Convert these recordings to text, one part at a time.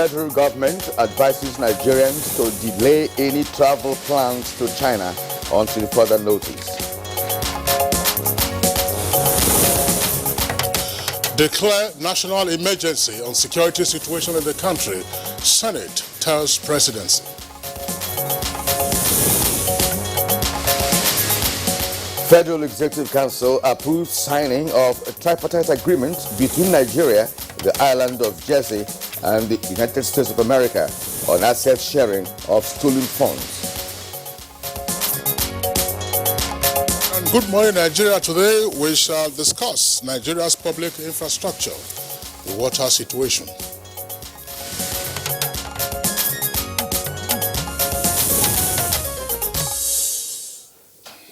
Federal government advises Nigerians to delay any travel plans to China until further notice. Declare national emergency on security situation in the country. Senate tells presidency. Federal Executive Council approves signing of a tripartite agreement between Nigeria, the island of Jersey, and the United States of America on asset sharing of stolen funds. And good morning, Nigeria. Today we shall discuss Nigeria's public infrastructure, the water situation.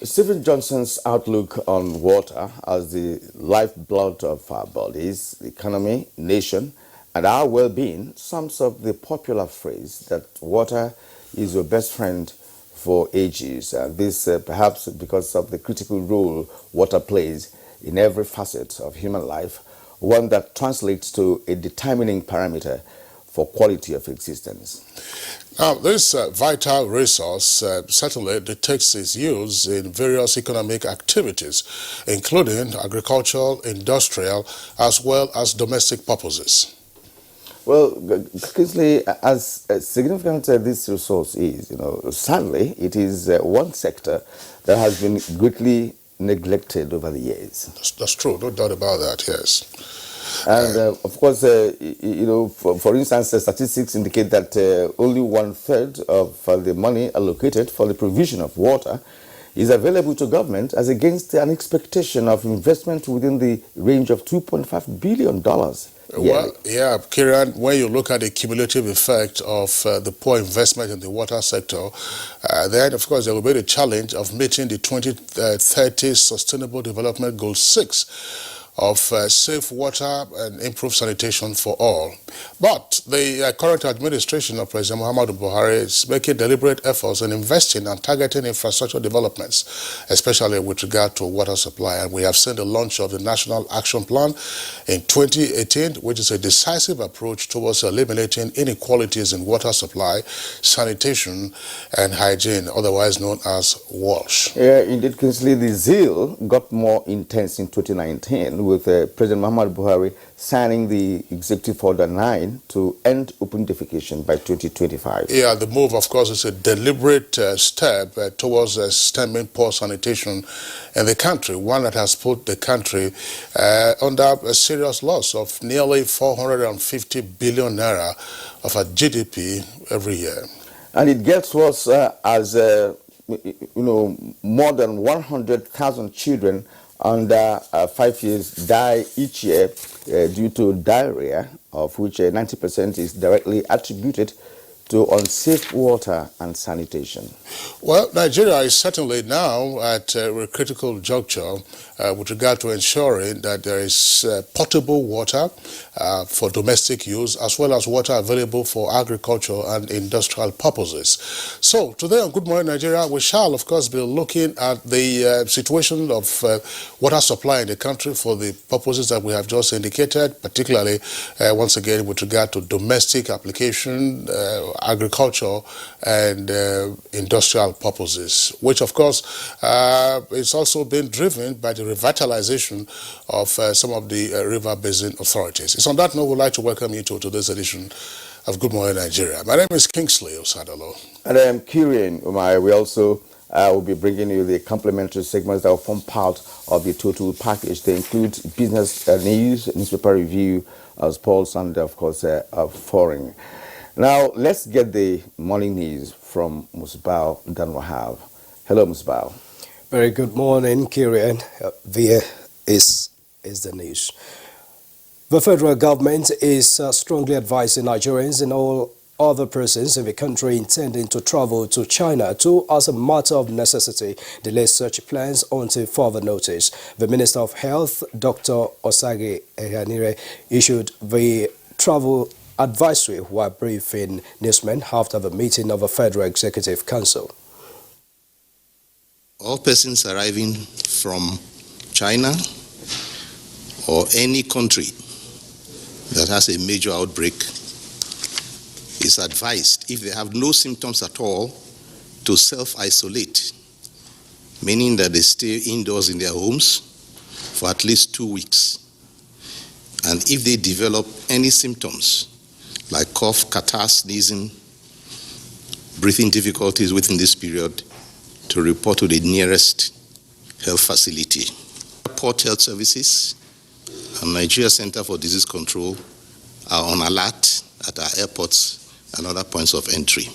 Stephen Johnson's outlook on water as the lifeblood of our bodies, the economy, nation, and our well-being sums up the popular phrase that water is your best friend for ages. This perhaps because of the critical role water plays in every facet of human life, one that translates to a determining parameter for quality of existence. Now, this vital resource certainly detects its use in various economic activities, including agricultural, industrial, as well as domestic purposes. Well, Kingsley, as significant as this resource is, sadly, it is one sector that has been greatly neglected over the years. That's true, no doubt about that, yes. And of course, for instance, the statistics indicate that only 1/3 of the money allocated for the provision of water is available to government, as against an expectation of investment within the range of $2.5 billion. Well, yeah, Kiran, when you look at the cumulative effect of the poor investment in the water sector, then, of course, there will be the challenge of meeting the 2030 Sustainable Development Goal 6 of safe water and improved sanitation for all. But the current administration of President Muhammadu Buhari is making deliberate efforts in investing and targeting infrastructure developments, especially with regard to water supply. And we have seen the launch of the National Action Plan in 2018, which is a decisive approach towards eliminating inequalities in water supply, sanitation, and hygiene, otherwise known as WASH. Yeah, indeed, Kingsley, the zeal got more intense in 2019 with President Muhammadu Buhari signing the Executive Order 9 to end open defecation by 2025. Yeah, the move, of course, is a deliberate step towards stemming poor sanitation in the country, one that has put the country under a serious loss of nearly 450 billion naira of our GDP every year. And it gets worse as, more than 100,000 children under 5 years die each year due to diarrhea, of which 90% is directly attributed to unsafe water and sanitation. Well, Nigeria is certainly now at a critical juncture with regard to ensuring that there is potable water for domestic use, as well as water available for agricultural and industrial purposes. So today on Good Morning Nigeria, we shall, of course, be looking at the situation of water supply in the country for the purposes that we have just indicated, particularly, once again, with regard to domestic application, agriculture, and industrial purposes, which, of course, is also being driven by the revitalization of some of the river basin authorities. It's on that note, we'd like to welcome you to today's edition of Good Morning Nigeria. My name is Kingsley Osadolo. And I am Kirian Umai. We also will be bringing you the complementary segments that will form part of the total package. They include business news, newspaper review, sports, and, of course, foreign. Now, let's get the morning news from Musbao Danwahab. Hello, Musbao. Very good morning, Kirian. Here is the news. The federal government is strongly advising Nigerians and all other persons in the country intending to travel to China to, as a matter of necessity, delay such plans until further notice. The Minister of Health, Dr. Osage Ehanire, issued the travel advisory while briefing newsmen after the meeting of the Federal Executive Council. All persons arriving from China or any country that has a major outbreak is advised, if they have no symptoms at all, to self-isolate, meaning that they stay indoors in their homes for at least 2 weeks. And if they develop any symptoms, like cough, catarrh, sneezing, breathing difficulties within this period, to report to the nearest health facility. Port Health Services and Nigeria Center for Disease Control are on alert at our airports and other points of entry.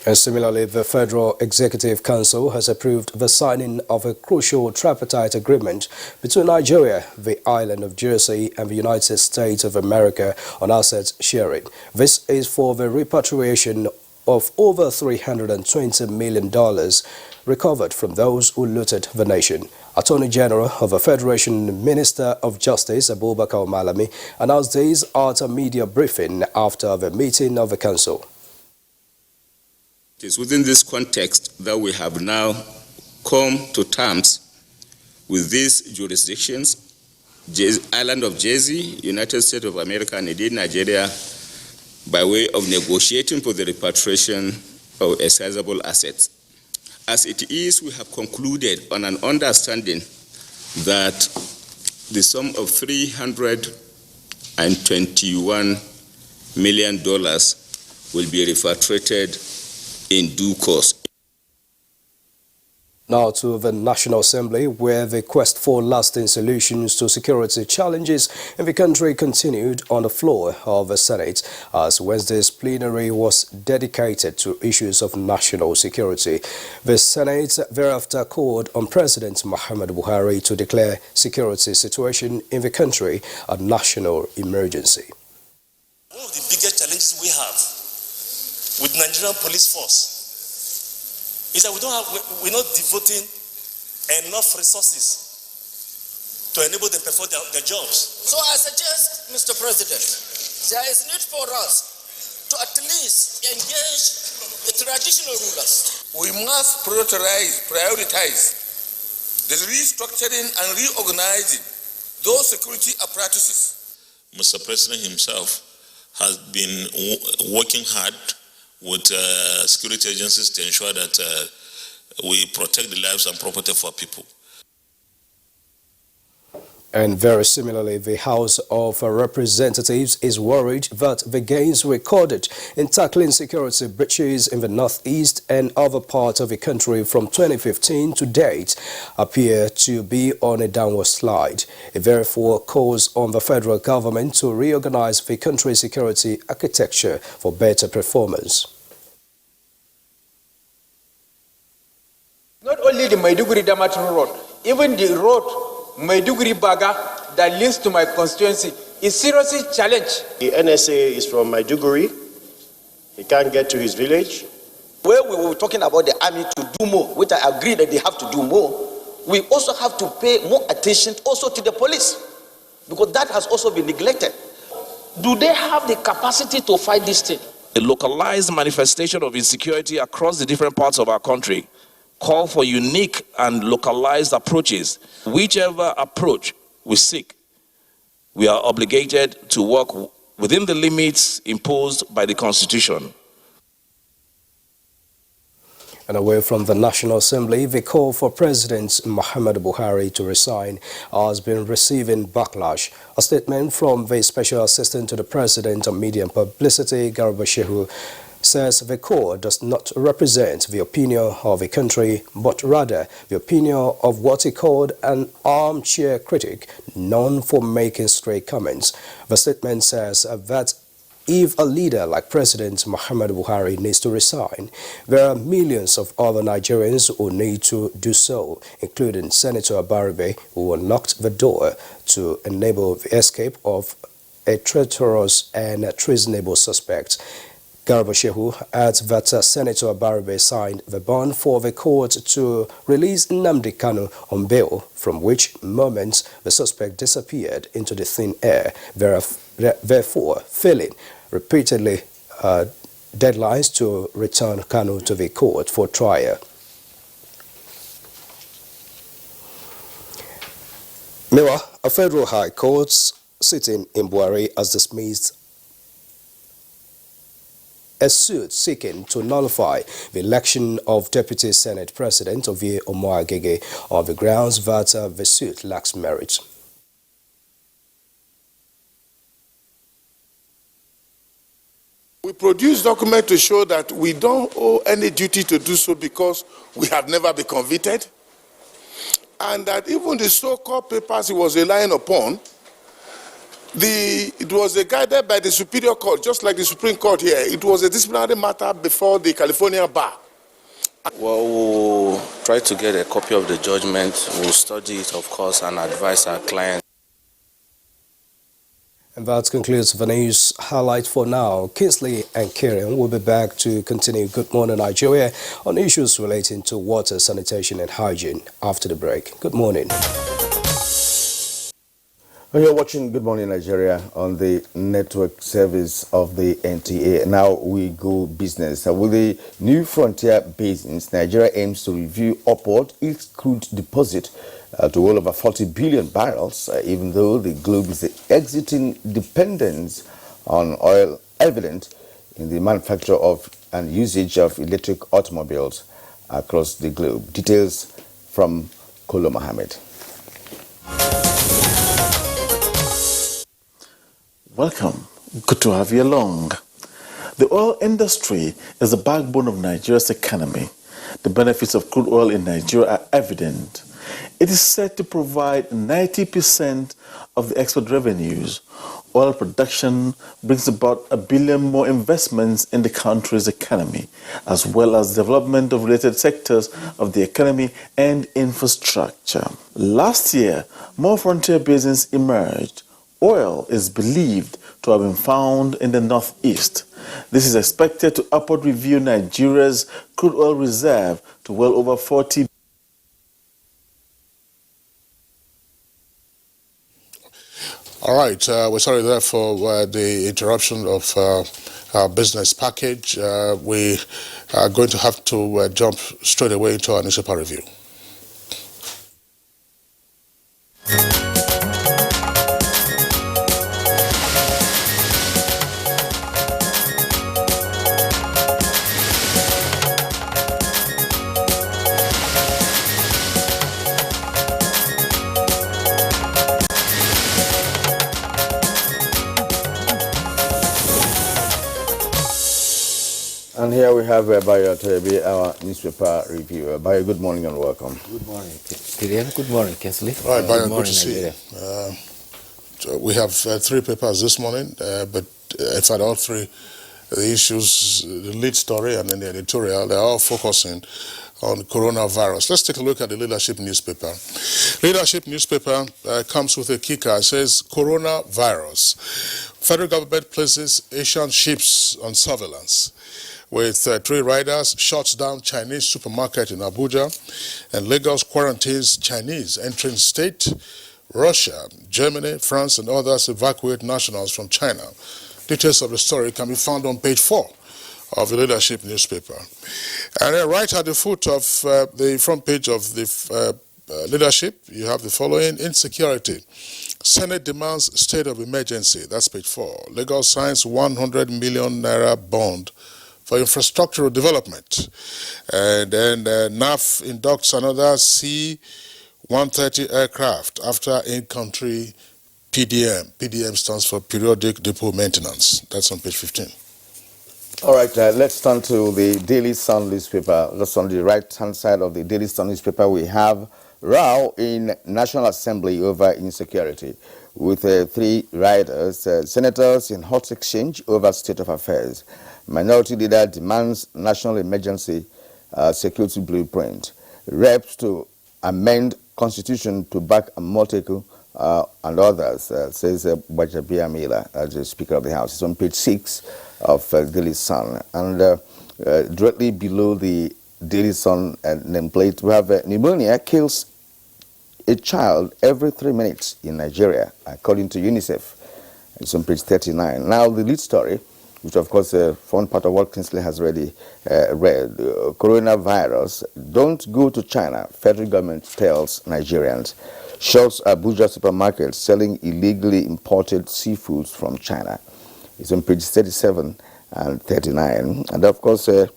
And similarly, the Federal Executive Council has approved the signing of a crucial tripartite agreement between Nigeria, the island of Jersey, and the United States of America on assets sharing. This is for the repatriation of over $320 million recovered from those who looted the nation. Attorney General of the Federation Minister of Justice, Abubakar Malami, announced this at a media briefing after the meeting of the Council. It is within this context that we have now come to terms with these jurisdictions, Island of Jersey, United States of America, and indeed Nigeria, by way of negotiating for the repatriation of excisable assets. As it is, we have concluded on an understanding that the sum of $321 million will be repatriated in due course. Now to the National Assembly, where the quest for lasting solutions to security challenges in the country continued on the floor of the Senate, as Wednesday's plenary was dedicated to issues of national security. The Senate thereafter called on President Muhammadu Buhari to declare security situation in the country a national emergency. One of the biggest challenges we have with Nigerian police force is that we're not devoting enough resources to enable them perform their jobs. So I suggest, Mr. President, there is need for us to at least engage the traditional rulers. We must prioritize the restructuring and reorganizing those security apparatuses. Mr. President himself has been working hard with security agencies to ensure that we protect the lives and property of our people. And very similarly, the House of Representatives is worried that the gains recorded in tackling security breaches in the northeast and other parts of the country from 2015 to date appear to be on a downward slide. It therefore calls on the federal government to reorganize the country's security architecture for better performance. Not only the Maiduguri-Damaturu road, even the road Maiduguri-Baga that leads to my constituency is seriously challenged. The NSA is from Maiduguri. He can't get to his village. Where we were talking about the army to do more, which I agree that they have to do more, we also have to pay more attention also to the police, because that has also been neglected. Do they have the capacity to fight this thing? A localized manifestation of insecurity across the different parts of our country call for unique and localized approaches. Whichever approach we seek, we are obligated to work within the limits imposed by the Constitution. And away from the National Assembly, the call for President Muhammadu Buhari to resign has been receiving backlash. A statement from the Special Assistant to the President on Media and Publicity, Garba Shehu, says the call does not represent the opinion of the country, but rather the opinion of what he called an armchair critic known for making stray comments. The statement says that if a leader like President Muhammadu Buhari needs to resign, there are millions of other Nigerians who need to do so, including Senator Abaribe, who unlocked the door to enable the escape of a traitorous and treasonable suspect. Garba Shehu adds that Senator Abaribe signed the bond for the court to release Nnamdi Kanu on bail, from which moment the suspect disappeared into the thin air, therefore failing repeatedly deadlines to return Kanu to the court for trial. Meanwhile, a federal high court sitting in Buhari has dismissed a suit seeking to nullify the election of Deputy Senate President Ovie Omoagege on the grounds that the suit lacks merit. We produce documents to show that we don't owe any duty to do so because we have never been convicted, and that even the so-called papers he was relying upon, it was guided by the Superior Court, just like the Supreme Court here. It was a disciplinary matter before the California Bar. Well, we'll try to get a copy of the judgment. We'll study it, of course, and advise our clients. And that concludes the news highlight for now. Kingsley and Kieran will be back to continue Good Morning Nigeria on issues relating to water, sanitation and hygiene after the break. Good morning. You're watching Good Morning Nigeria on the network service of the NTA. Now we go business. With the new frontier basins, Nigeria aims to review upward its crude deposit to well over 40 billion barrels, even though the globe is exiting dependence on oil, evident in the manufacture of and usage of electric automobiles across the globe. Details from Kolo Mohammed. Welcome. Good to have you along. The oil industry is the backbone of Nigeria's economy. The benefits of crude oil in Nigeria are evident. It is said to provide 90% of the export revenues. Oil production brings about $1 billion more investments in the country's economy, as well as development of related sectors of the economy and infrastructure. Last year, more frontier basins emerged. Oil is believed to have been found in the northeast. This is expected to upward review Nigeria's crude oil reserve to well over 40. All right, we're sorry there for the interruption of our business package. We are going to have to jump straight away into our newspaper review. And here we have Bayo Toyebi, our newspaper reviewer. Bayo, good morning and welcome. Good morning, Kirian. Good morning, Kingsley. All right, Bayo, good morning, to see Nigeria. you. So we have 3 papers this morning, but in fact, all 3, the issues, the lead story and then the editorial, they're all focusing on coronavirus. Let's take a look at the Leadership newspaper. Leadership newspaper comes with a kicker. It says, coronavirus. Federal government places Asian ships on surveillance. With 3 riders, shuts down Chinese supermarket in Abuja, and Lagos quarantines Chinese entering state. Russia, Germany, France, and others evacuate nationals from China. Details of the story can be found on page 4 of the Leadership newspaper. And then right at the foot of the front page of the Leadership, you have the following: insecurity. Senate demands state of emergency. That's page 4. Lagos signs 100 million naira bond for infrastructural development. And then NAF inducts another C-130 aircraft after in-country PDM. PDM stands for Periodic Depot Maintenance. That's on page 15. All right, let's turn to the Daily Sun newspaper. Just on the right-hand side of the Daily Sun newspaper, we have row in National Assembly over insecurity, with 3 riders, senators in hot exchange over state of affairs. Minority leader demands national emergency security blueprint. Reps to amend constitution to back Amoteku and others, says Bajabia Mila, as the Speaker of the House. It's on page 6 of Daily Sun. And directly below the Daily Sun nameplate, we have pneumonia kills a child every 3 minutes in Nigeria, according to UNICEF. It's on page 39. Now, the lead story, which of course formed part of what Kingsley has already read. Coronavirus, don't go to China, federal government tells Nigerians. Shuts Abuja supermarkets selling illegally imported seafoods from China. It's on page 37. and 39. And of course, below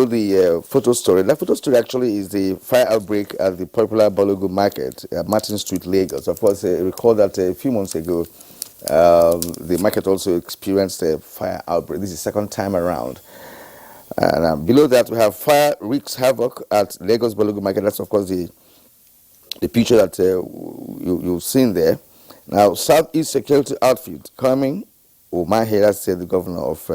the photo story, that photo story actually is the fire outbreak at the popular Balogun Market at Martin Street, Lagos. Of course, recall that a few months ago, the market also experienced a fire outbreak. This is the second time around. And below that, we have fire wreaks havoc at Lagos Balogun Market. That's, of course, the picture that you've seen there. Now, Southeast Security Outfit coming, Umahera said the governor of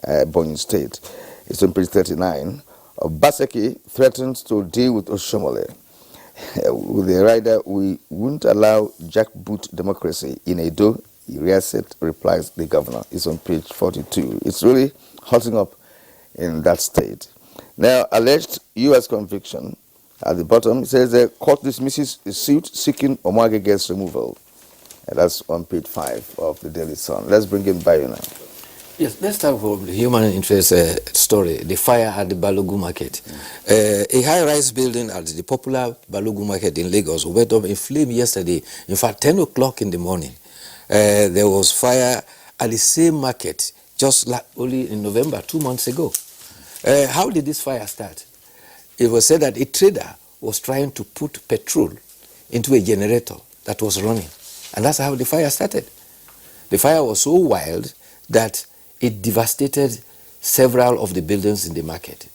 Borno State. It's on page 39. Baseki threatens to deal with Oshomole. With the rider, we won't allow jackboot democracy in Edo, Iriaset replies the governor. It's on page 42. It's really hotting up in that state. Now, alleged U.S. conviction at the bottom, it says the court dismisses the suit seeking Omoagege's removal. And that's on page 5 of the Daily Sun. Let's bring him by you now. Yes, let's start from the human interest story, the fire at the Balogun Market. A high-rise building at the popular Balogun Market in Lagos went up in flame yesterday. In fact, 10 o'clock in the morning, there was fire at the same market just like only in November, 2 months ago. How did this fire start? It was said that a trader was trying to put petrol into a generator that was running. And that's how the fire started. The fire was so wild that it devastated several of the buildings in the market.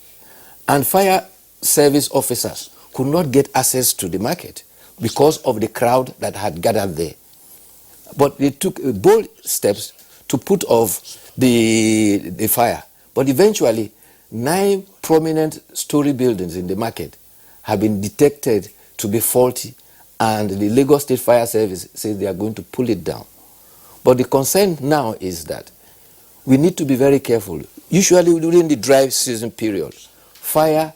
And fire service officers could not get access to the market because of the crowd that had gathered there. But they took bold steps to put off the fire. But eventually, 9 prominent story buildings in the market have been detected to be faulty, and the Lagos State Fire Service says they are going to pull it down. But the concern now is that we need to be very careful. Usually during the dry season period, fire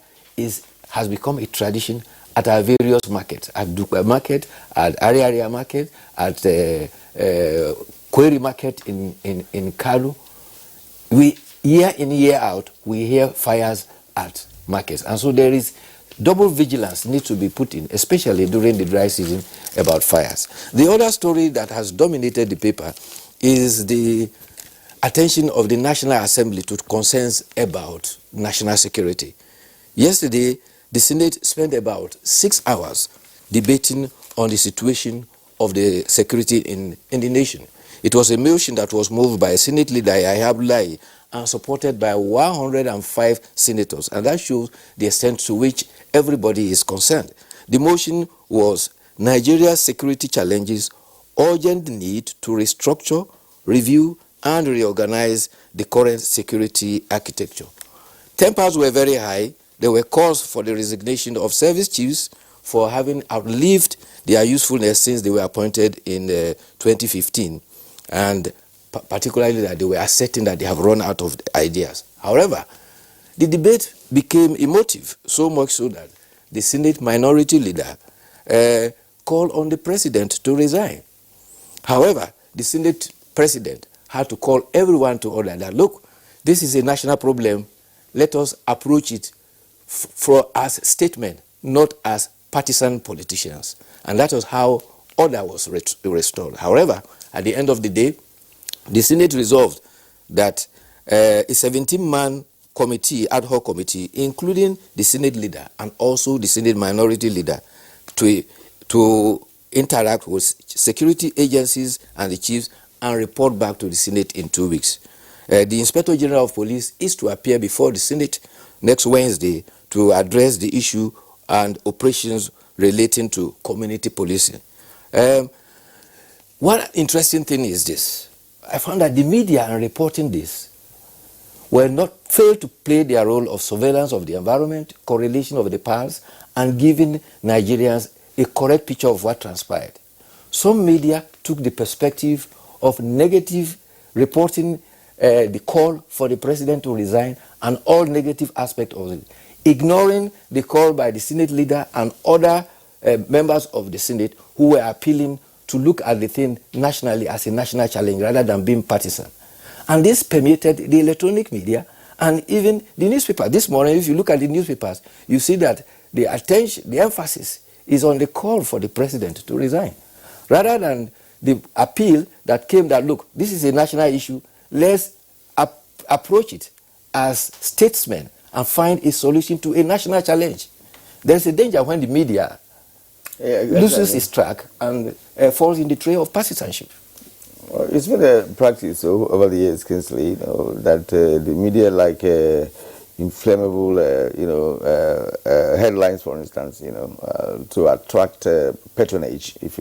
has become a tradition at our various markets, at Dukwa Market, at Ariaria Market, at Kweri Market in Kalu. Year in, year out, we hear fires at markets. And so there is double vigilance needs to be put in, especially during the dry season, about fires. The other story that has dominated the paper is the attention of the National Assembly to concerns about national security. Yesterday, the Senate spent about 6 hours debating on the situation of the security in the nation. It was a motion that was moved by Senate Leader Yahya Abdullahi and supported by 105 senators, and that shows the extent to which everybody is concerned. The motion was Nigeria's security challenges, urgent need to restructure, review, and reorganize the current security architecture. Tempers were very high. There were calls for the resignation of service chiefs for having outlived their usefulness since they were appointed in 2015, and particularly that they were asserting that they have run out of ideas. However, the debate became emotive, so much so that the Senate Minority Leader called on the President to resign. However, the Senate President had to call everyone to order that, look, this is a national problem. Let us approach it as a statement, not as partisan politicians. And that was how order was restored. However, at the end of the day, the Senate resolved that a 17-man committee, ad hoc committee, including the Senate leader and also the Senate minority leader, to interact with security agencies and the chiefs and report back to the Senate in 2 weeks. The Inspector General of Police is to appear before the Senate next Wednesday to address the issue and operations relating to community policing. One interesting thing is this. I found that the media in reporting this failed to play their role of surveillance of the environment, correlation of the past, and giving Nigerians a correct picture of what transpired. Some media took the perspective of negative reporting the call for the president to resign and all negative aspects of it, ignoring the call by the Senate leader and other members of the Senate who were appealing to look at the thing nationally as a national challenge rather than being partisan. And this permeated the electronic media and even the newspaper. This morning, if you look at the newspapers, you see that the emphasis is on the call for the president to resign, rather than the appeal that came that, look, this is a national issue, let's approach it as statesmen and find a solution to a national challenge. There's a danger when the media loses its track and falls in the trail of partisanship. Well, it's been a practice over the years, Kingsley, that the media like inflammable, headlines, for instance, to attract patronage. If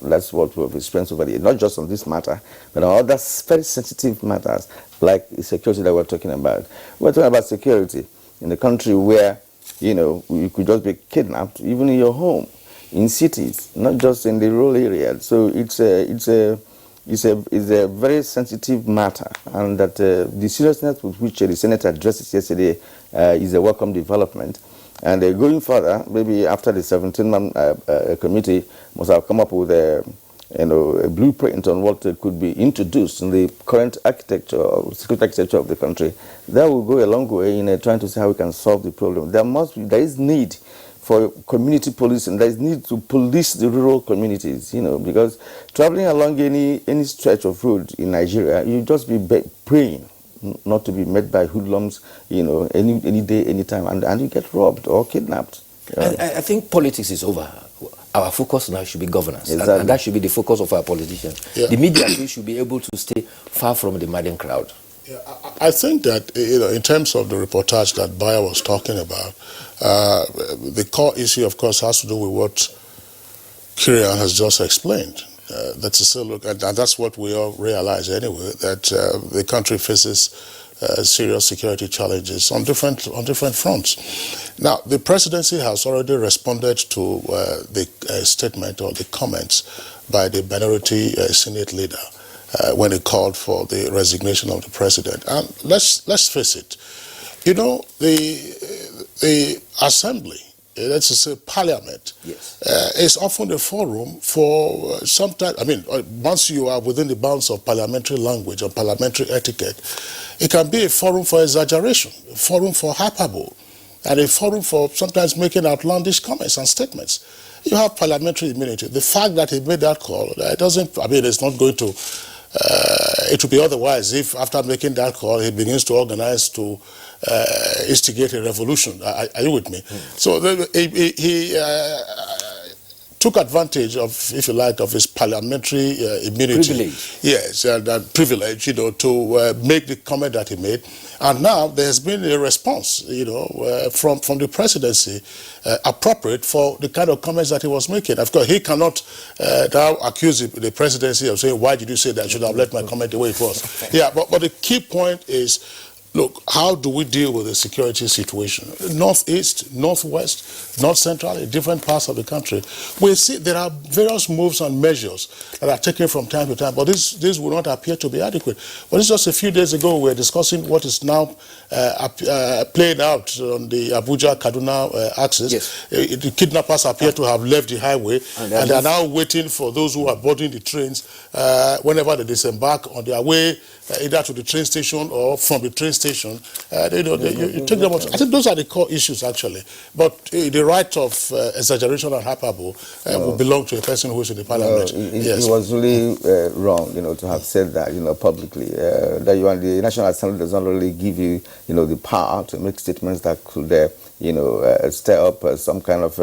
that's what we've experienced over the years, not just on this matter, but on other very sensitive matters like security that we're talking about. We're talking about security in a country where you could just be kidnapped, even in your home, in cities, not just in the rural area. So it's a very sensitive matter, and that the seriousness with which the Senate addressed it yesterday is a welcome development. And going further, maybe after the 17-man committee must have come up with a blueprint on what could be introduced in the current architecture, security architecture of the country, that will go a long way in trying to see how we can solve the problem. There is need for community policing. There is need to police the rural communities, because traveling along any stretch of road in Nigeria, you just be praying not to be met by hoodlums, any day, any time, and you get robbed or kidnapped. I think politics is over. Our focus now should be governance, exactly. and that should be the focus of our politicians. Yeah. The media too should be able to stay far from the madding crowd. Yeah, I think that in terms of the reportage that Bayer was talking about, the core issue, of course, has to do with what Kirian has just explained. That's a still look, and that's what we all realize anyway, that the country faces serious security challenges on different fronts. Now, the presidency has already responded to the statement or the comments by the minority Senate leader when he called for the resignation of the president. And let's face it, the assembly, let's just say parliament, yes, is often a forum for sometimes, once you are within the bounds of parliamentary language or parliamentary etiquette, it can be a forum for exaggeration, a forum for hyperbole, and a forum for sometimes making outlandish comments and statements. You have parliamentary immunity. The fact that he made that call, it's not going to, it would be otherwise if after making that call, he begins to organize to instigate a revolution. Are you with me? So he took advantage of, if you like, of his parliamentary immunity. Privilege. Yes, that privilege, to make the comment that he made. And now there's been a response, from the presidency, appropriate for the kind of comments that he was making. Of course, he cannot now accuse the presidency of saying, why did you say that? I should have let my comment the way it was. Yeah, but the key point is, look, how do we deal with the security situation? Northeast, northwest, north central, in different parts of the country. We see there are various moves and measures that are taken from time to time, but this will not appear to be adequate. But it's just a few days ago we were discussing what is now playing out on the Abuja-Kaduna axis. Yes. The kidnappers appear to have left the highway and they are now waiting for those who are boarding the trains whenever they disembark on their way either to the train station or from the train station. You take them out. I think those are the core issues, actually. But the right of exaggeration and hyperbole will belong to a person who is in the parliament. It was really wrong, to have said that, publicly. That you and the National Assembly does not really give you, the power to make statements that could, stir up some kind of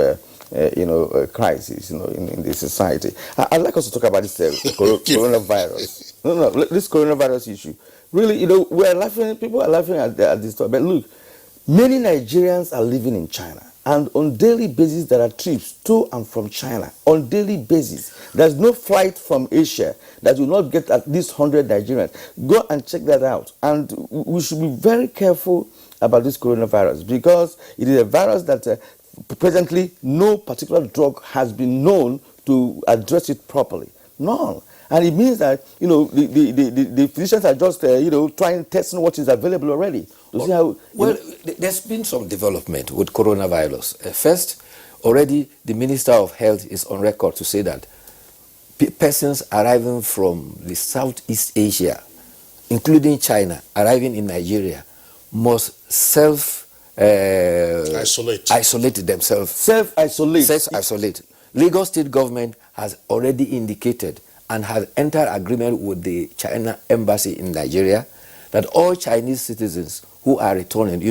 crisis, in the society. I'd like us to talk about this coronavirus. No, this coronavirus issue. Really, we're laughing. People are laughing at this talk. But look, many Nigerians are living in China, and on daily basis there are trips to and from China. On daily basis, there's no flight from Asia that will not get at least 100 Nigerians. Go and check that out. And we should be very careful about this coronavirus, because it is a virus that presently no particular drug has been known to address it properly. None. And it means that, the physicians are just, testing what is available already. To see how, there's been some development with coronavirus. First, already the Minister of Health is on record to say that persons arriving from the Southeast Asia, including China, arriving in Nigeria, must isolate themselves. Self-isolate. Lagos State government has already indicated and has entered agreement with the China embassy in Nigeria that all Chinese citizens who are returning,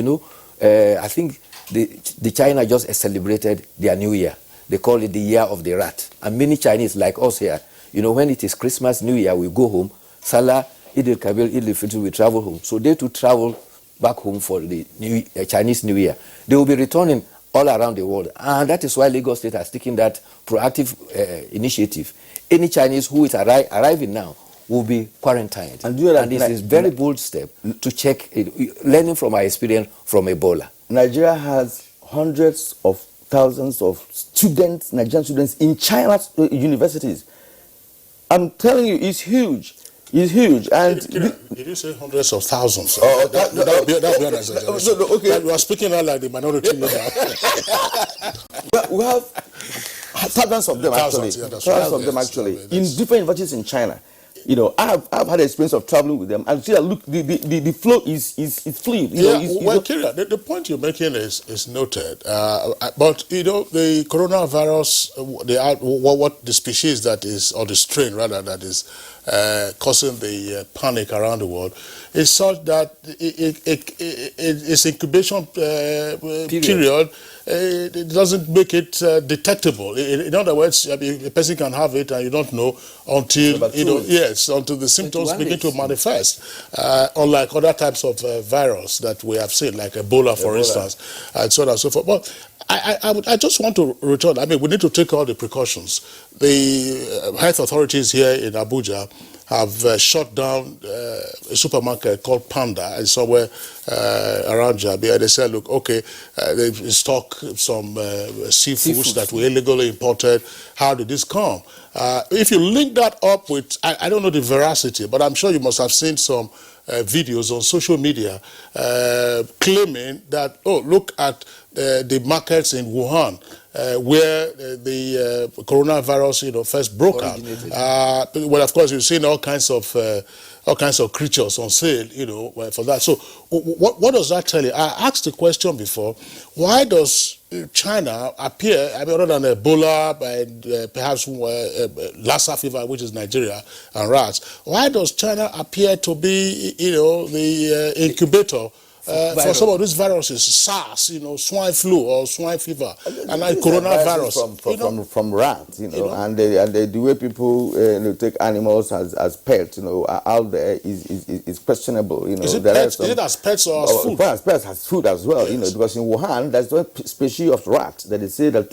I think the China just celebrated their New Year. They call it the Year of the Rat. And many Chinese like us here, when it is Christmas, New Year, we go home. Salah, Eid al-Kabir, Eid al-Fitr, we travel home. So they too travel back home for the Chinese New Year. They will be returning all around the world. And that is why Lagos State has taken that proactive initiative. Any Chinese who is arriving now will be quarantined. And this is a very bold step to check, learning from our experience from Ebola. Nigeria has hundreds of thousands of students, Nigerian students in China's universities. I'm telling you, it's huge. It's huge. And did you say hundreds of thousands? That'll be an exaggeration. No, okay. You are speaking out like the minority leader. We have thousands of them actually. Thousands of them actually in different universities in China. I've had the experience of traveling with them and see that look, the flow is fluid. Kyria, the point you're making is noted. But the coronavirus, what the species that is, or the strain rather, that is causing the panic around the world is such that its incubation period it doesn't make it detectable. In other words, a person can have it and you don't know until until the symptoms begin to manifest. Unlike other types of virus that we have seen, like Ebola, for instance, and so on and so forth. But I just want to return. We need to take all the precautions. The health authorities here in Abuja have shut down a supermarket called Panda and somewhere around Jabi. And they said, look, okay, they stock some seafoods that were illegally imported. How did this come? If you link that up with, I don't know the veracity, but I'm sure you must have seen some videos on social media claiming that, oh, look at the markets in Wuhan, where the coronavirus, first broke out. Well, of course, you've seen all kinds of creatures on sale, for that. So, what does that tell you? I asked the question before: why does China appear, other than Ebola and perhaps Lassa fever, which is Nigeria, and rats? Why does China appear to be, the incubator? For some of these viruses, SARS, swine flu or swine fever, and like coronavirus from rats, and the way people take animals as pets, out there is questionable. Is it as pets or as food? As pets, as food as well. Yes. Because in Wuhan, there's one species of rat that they say that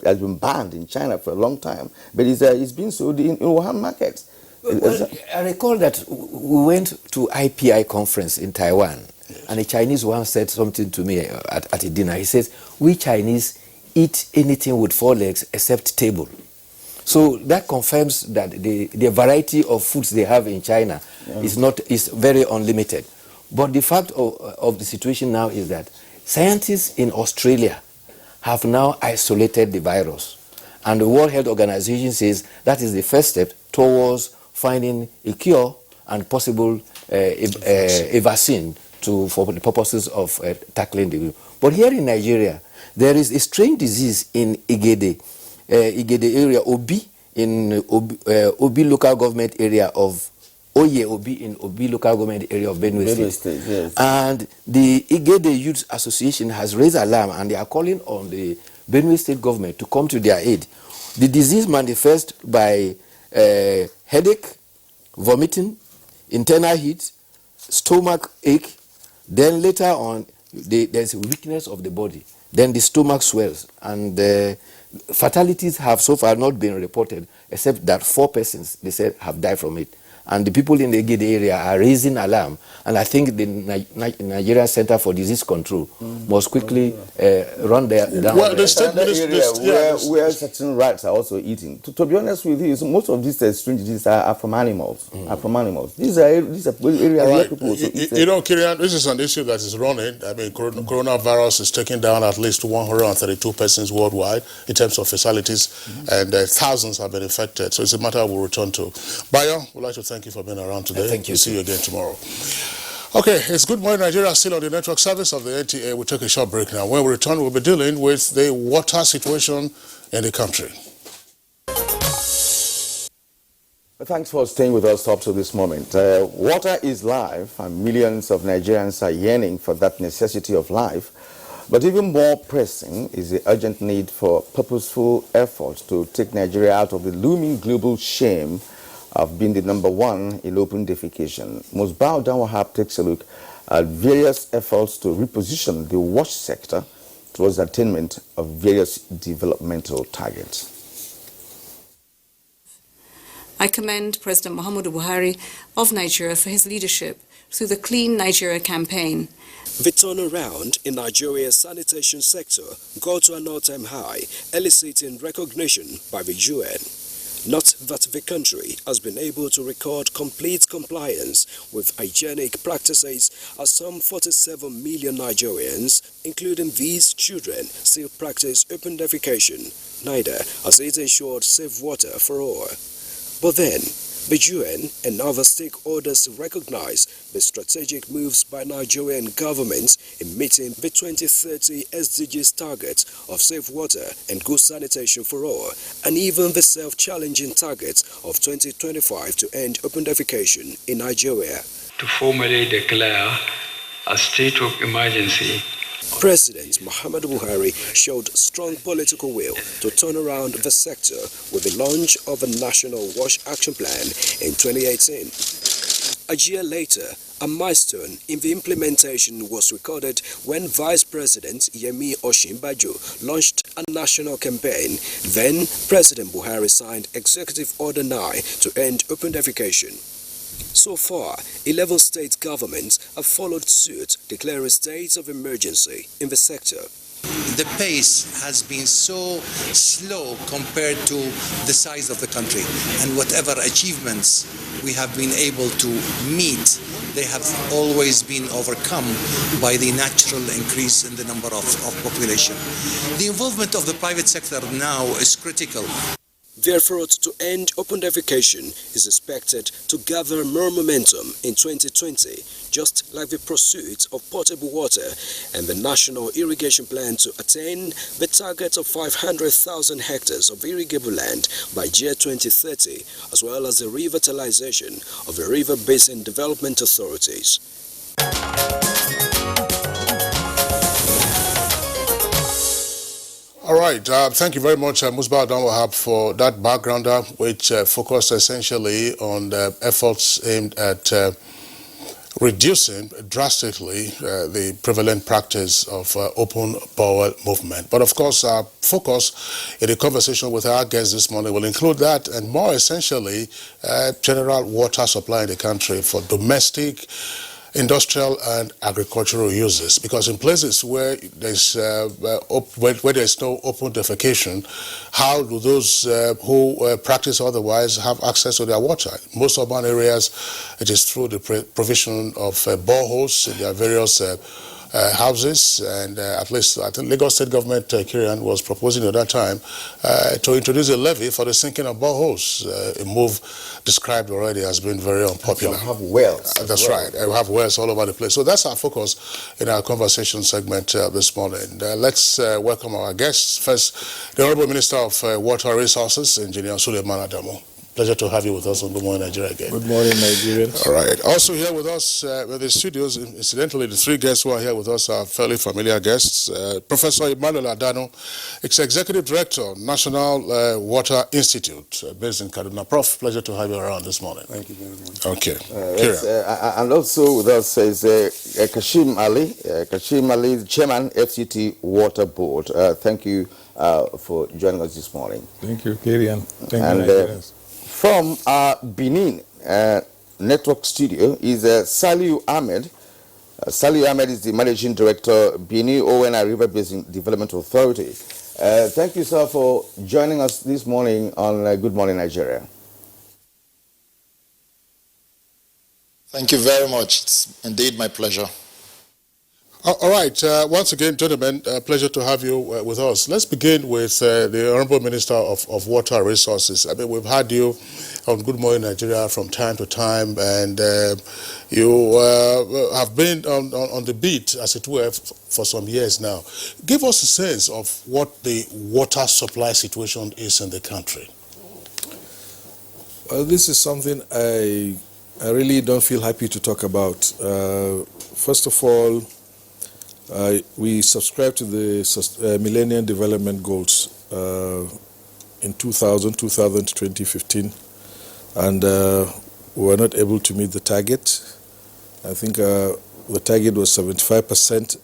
has been banned in China for a long time, but it's been sold in Wuhan markets. Well, I recall that we went to IPI conference in Taiwan, and a Chinese one said something to me at a dinner. He says, we Chinese eat anything with 4 legs except table. So that confirms that the variety of foods they have in China is very unlimited. But the fact of the situation now is that scientists in Australia have now isolated the virus. And the World Health Organization says that is the first step towards finding a cure and possible a vaccine for the purposes of tackling the virus. But here in Nigeria, there is a strange disease in Igede area, Obi, in Obi local government area of Obi in Obi local government area of Benue State. Yes. And the Igede Youth Association has raised alarm, and they are calling on the Benue State government to come to their aid. The disease manifests by headache, vomiting, internal heat, stomach ache. Then later on, there's a weakness of the body. Then the stomach swells, and fatalities have so far not been reported, except that 4 persons, they said, have died from it. And the people in the Igede area are raising alarm. And I think the Nigeria Center for Disease Control must quickly run down. Well, the state area where certain rats are also eating. To be honest with you, most of these strange diseases are from animals. These are areas where people also eat. Kyria, this is an issue that is running. Coronavirus is taking down at least 132 persons worldwide in terms of fatalities, and thousands have been infected. So it's a matter we'll return to. Bayo, we'd like to thank you for being around today. Thank you. We'll see you again tomorrow. Okay, it's Good Morning Nigeria, still on the network service of the NTA. We'll take a short break now. When we return, we'll be dealing with the water situation in the country. Thanks for staying with us up to this moment. Water is life, and millions of Nigerians are yearning for that necessity of life. But even more pressing is the urgent need for purposeful efforts to take Nigeria out of the looming global shame of being the #1 in open defecation. Musbao Danwahab takes a look at various efforts to reposition the wash sector towards the attainment of various developmental targets. I commend President Muhammadu Buhari of Nigeria for his leadership through the Clean Nigeria campaign. The turnaround in Nigeria's sanitation sector got to an all-time high, eliciting recognition by the UN. Not that the country has been able to record complete compliance with hygienic practices, as some 47 million Nigerians, including these children, still practice open defecation. Neither has it ensured safe water for all. But then, the UN and other stakeholders recognize the strategic moves by Nigerian governments in meeting the 2030 SDGs target of safe water and good sanitation for all, and even the self-challenging target of 2025 to end open defecation in Nigeria. To formally declare a state of emergency. President Muhammadu Buhari showed strong political will to turn around the sector with the launch of a National Wash Action Plan in 2018. A year later, a milestone in the implementation was recorded when Vice President Yemi Osinbajo launched a national campaign. Then, President Buhari signed Executive Order 9 to end open defecation. So far, 11 state governments have followed suit, declaring states of emergency in the sector. The pace has been so slow compared to the size of the country, and whatever achievements we have been able to meet, they have always been overcome by the natural increase in the number of population. The involvement of the private sector now is critical. The effort to end open defecation is expected to gather more momentum in 2020, just like the pursuit of potable water and the National Irrigation Plan to attain the target of 500,000 hectares of irrigable land by year 2030, as well as the revitalization of the River Basin Development Authorities. All right. Thank you very much, Musbao Danwahab, for that backgrounder, which focused essentially on the efforts aimed at reducing drastically the prevalent practice of open bowel movement. But of course, our focus in the conversation with our guests this morning will include that, and more essentially, general water supply in the country for domestic, industrial and agricultural uses, because in places where there's where there's no open defecation, how do those who practice otherwise have access to their water? Most urban areas, it is through the provision of boreholes in their various houses, and at least I think Lagos State Government, Nigerian, was proposing at that time to introduce a levy for the sinking of boreholes, a move described already as being very unpopular. We have wells. That's right. We have wells all over the place. So that's our focus in our conversation segment this morning. Let's welcome our guests. First, the Honorable Minister of Water Resources, Engineer Suleiman Adamu. Pleasure to have you with us on Good Morning Nigeria again. Good morning, Nigerians. All right. Also here with us in the studios, incidentally, the three guests who are here with us are fairly familiar guests. Professor Emmanuel Adano, Executive Director, National Water Institute, based in Kaduna. Prof, pleasure to have you around this morning. Thank you very much. Okay. And also with us is Kashim Ali, Chairman, FCT Water Board. Thank you for joining us this morning. Thank you, Kirian. Thank you, Nigerians. From our Benin network studio is Saliu Ahmed. Saliu Ahmed is the Managing Director, Benin ONI River Basin Development Authority. Thank you, sir, for joining us this morning on Good Morning Nigeria. Thank you very much. It's indeed my pleasure. All right. Once again, gentlemen, pleasure to have you with us. Let's begin with the Honorable Minister of Water Resources. I mean, we've had you on Good Morning Nigeria from time to time, and you have been on the beat, as it were, for some years now. Give us a sense of what the water supply situation is in the country. This is something I really don't feel happy to talk about. First of all, we subscribed to the Millennium Development Goals in 2015, and we were not able to meet the target. I think the target was 75%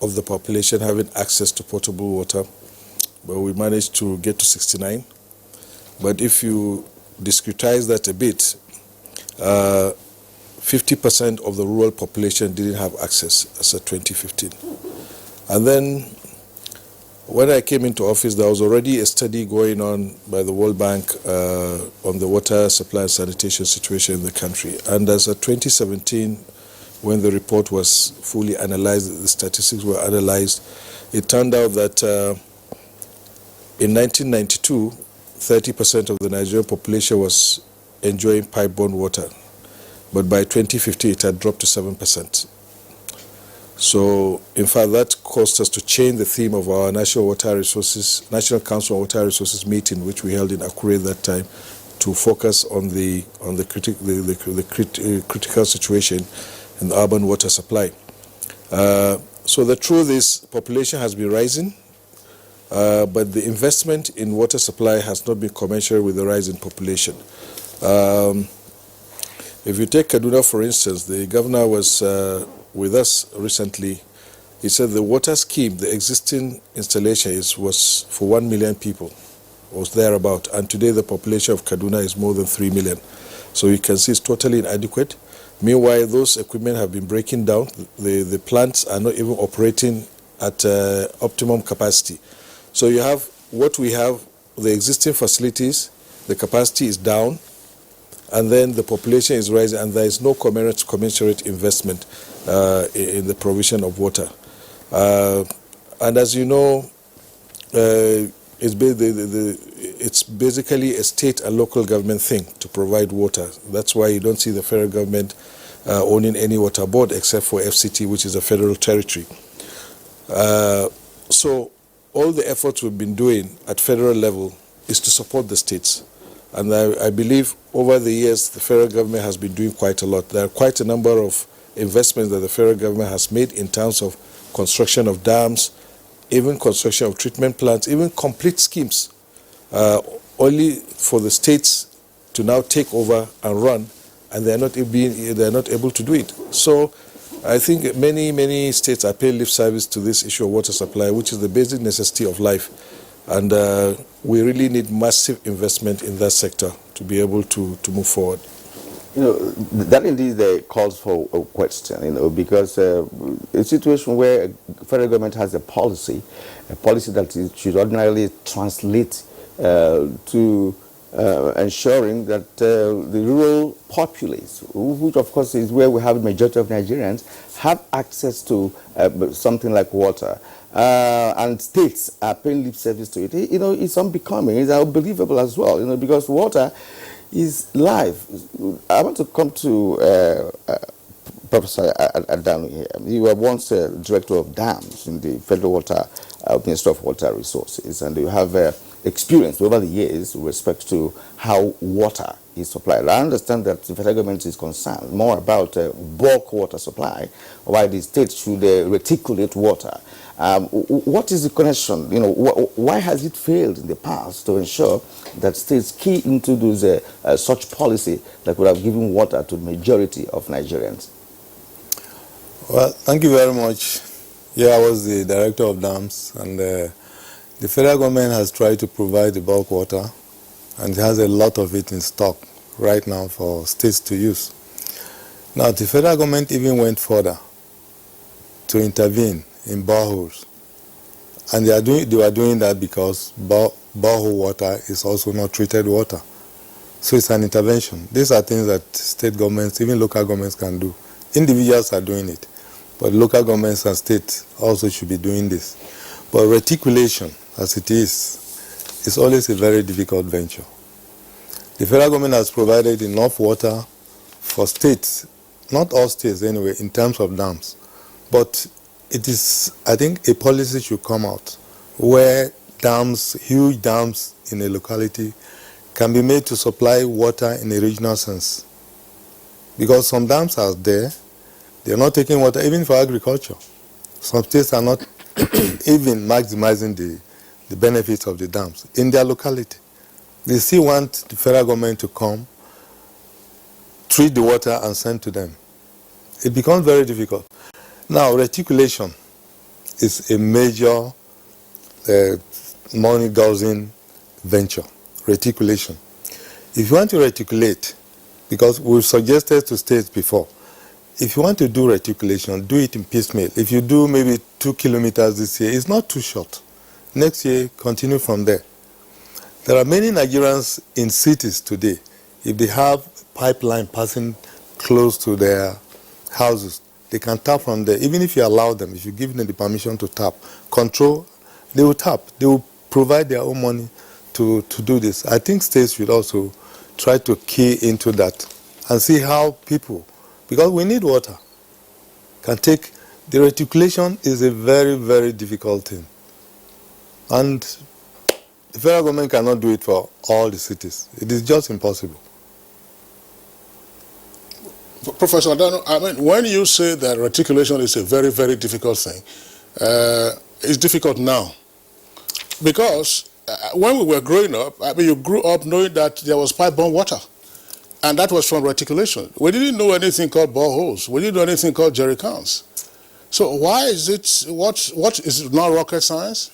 of the population having access to potable water, but we managed to get to 69. But if you discretize that a bit, 50% of the rural population didn't have access as of 2015. And then when I came into office, there was already a study going on by the World Bank on the water supply and sanitation situation in the country. And as of 2017, when the report was fully analyzed, the statistics were analyzed, it turned out that in 1992, 30% of the Nigerian population was enjoying pipe-borne water. But by 2050, it had dropped to 7%. So, in fact, that caused us to change the theme of our National Council on Water Resources meeting, which we held in Akure at that time, to focus on the critical situation in the urban water supply. So the truth is, population has been rising, but the investment in water supply has not been commensurate with the rise in population. If you take Kaduna, for instance, the governor was with us recently. He said the water scheme, the existing installation was for 1 million people, was thereabout, and today the population of Kaduna is more than 3 million. So you can see it's totally inadequate. Meanwhile, those equipment have been breaking down. The plants are not even operating at optimum capacity. So you have what we have, the existing facilities, the capacity is down, and then the population is rising, and there is no commensurate investment in the provision of water. And as you know, it's basically a state and local government thing to provide water. That's why you don't see the federal government owning any water board except for FCT, which is a federal territory. So all the efforts we've been doing at federal level is to support the states. And I believe over the years, the federal government has been doing quite a lot. There are quite a number of investments that the federal government has made in terms of construction of dams, even construction of treatment plants, even complete schemes, only for the states to now take over and run, and they're not able to do it. So I think many states are paying lip service to this issue of water supply, which is the basic necessity of life. And we really need massive investment in that sector to be able to move forward. You know, that indeed calls for a question, because a situation where a federal government has a policy that it should ordinarily translate to ensuring that the rural populace, which of course is where we have the majority of Nigerians, have access to something like water. And states are paying lip service to it. It's unbecoming, it's unbelievable as well, because water is life. I want to come to Professor Adanu here. You were once director of dams in the Federal Ministry of Water Resources, and you have experience over the years with respect to how water is supplied. I understand that the federal government is concerned more about bulk water supply, while the states should reticulate water. What is the connection? Why has it failed in the past to ensure that states key into those such policy that would have given water to the majority of Nigerians? Well, thank you very much. Yeah, I was the director of dams, and the federal government has tried to provide the bulk water, and it has a lot of it in stock right now for states to use. Now, the federal government even went further to intervene in boreholes, and they were doing that because borehole water is also not treated water. So it's an intervention. These are things that state governments, even local governments, can do. Individuals are doing it, but local governments and states also should be doing this. But reticulation, as it is always a very difficult venture. The federal government has provided enough water for states, not all states anyway, in terms of dams. But it is, I think, a policy should come out where dams, huge dams in a locality, can be made to supply water in a regional sense. Because some dams are there, they are not taking water even for agriculture. Some states are not even maximizing the benefits of the dams in their locality. They still want the federal government to come, treat the water and send to them. It becomes very difficult. Now, reticulation is a major money-guzzling venture, reticulation. If you want to reticulate, because we've suggested to states before, if you want to do reticulation, do it in piecemeal. If you do maybe 2 kilometers this year, it's not too short. Next year, continue from there. There are many Nigerians in cities today, if they have pipeline passing close to their houses, they can tap from there. Even if you allow them, if you give them the permission to tap, control, they will tap. They will provide their own money to do this. I think states should also try to key into that and see how people, because we need water, can take. The reticulation is a very, very difficult thing. And the federal government cannot do it for all the cities. It is just impossible. Professor Adano, I mean, when you say that reticulation is a very, very difficult thing, it's difficult now. Because when we were growing up, I mean, you grew up knowing that there was pipe-borne water. And that was from reticulation. We didn't know anything called boreholes. We didn't know anything called jerry cans. So why is it, what is it not rocket science?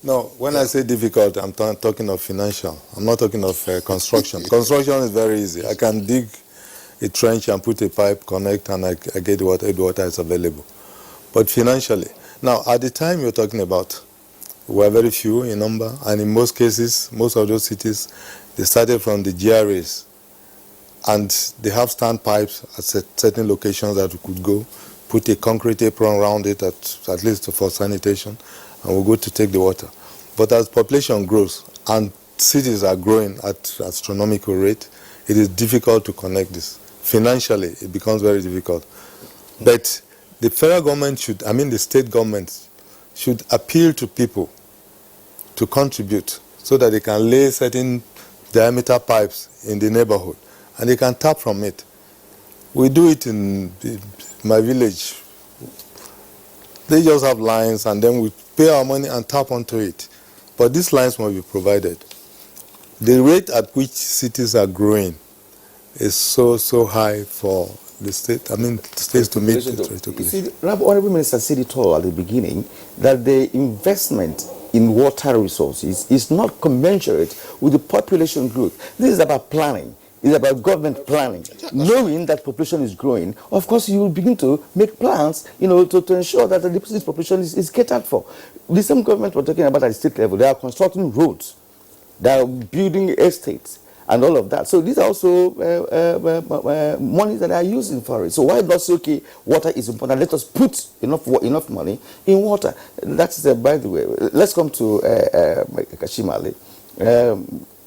No, when I say difficult, I'm talking of financial. I'm not talking of construction. Construction is very easy. I can dig a trench and put a pipe, connect, and I get the water. The water is available. But financially, now at the time you're talking about, we were very few in number, and in most cases, most of those cities, they started from the GRAs, and they have standpipes at certain locations that we could go, put a concrete apron around it at least for sanitation, and we'll go to take the water. But as population grows and cities are growing at astronomical rate, it is difficult to connect this. Financially, it becomes very difficult. But the federal government should, I mean the state governments, should appeal to people to contribute so that they can lay certain diameter pipes in the neighborhood and they can tap from it. We do it in my village. They just have lines and then we pay our money and tap onto it. But these lines must be provided. The rate at which cities are growing is so high for the state, I mean states to meet it. You see, Honorable Minister said it all at the beginning, that the investment in water resources is not commensurate with the population growth. This is about planning. It's about government planning. Knowing that population is growing, of course you will begin to make plans, you know, to ensure that this population is catered for. The same government we're talking about at the state level, they are constructing roads, they are building estates, and all of that. So these are also money that they are using for it. So why not say, okay, water is important, let us put enough money in water. That's, by the way, let's come to Kashimali.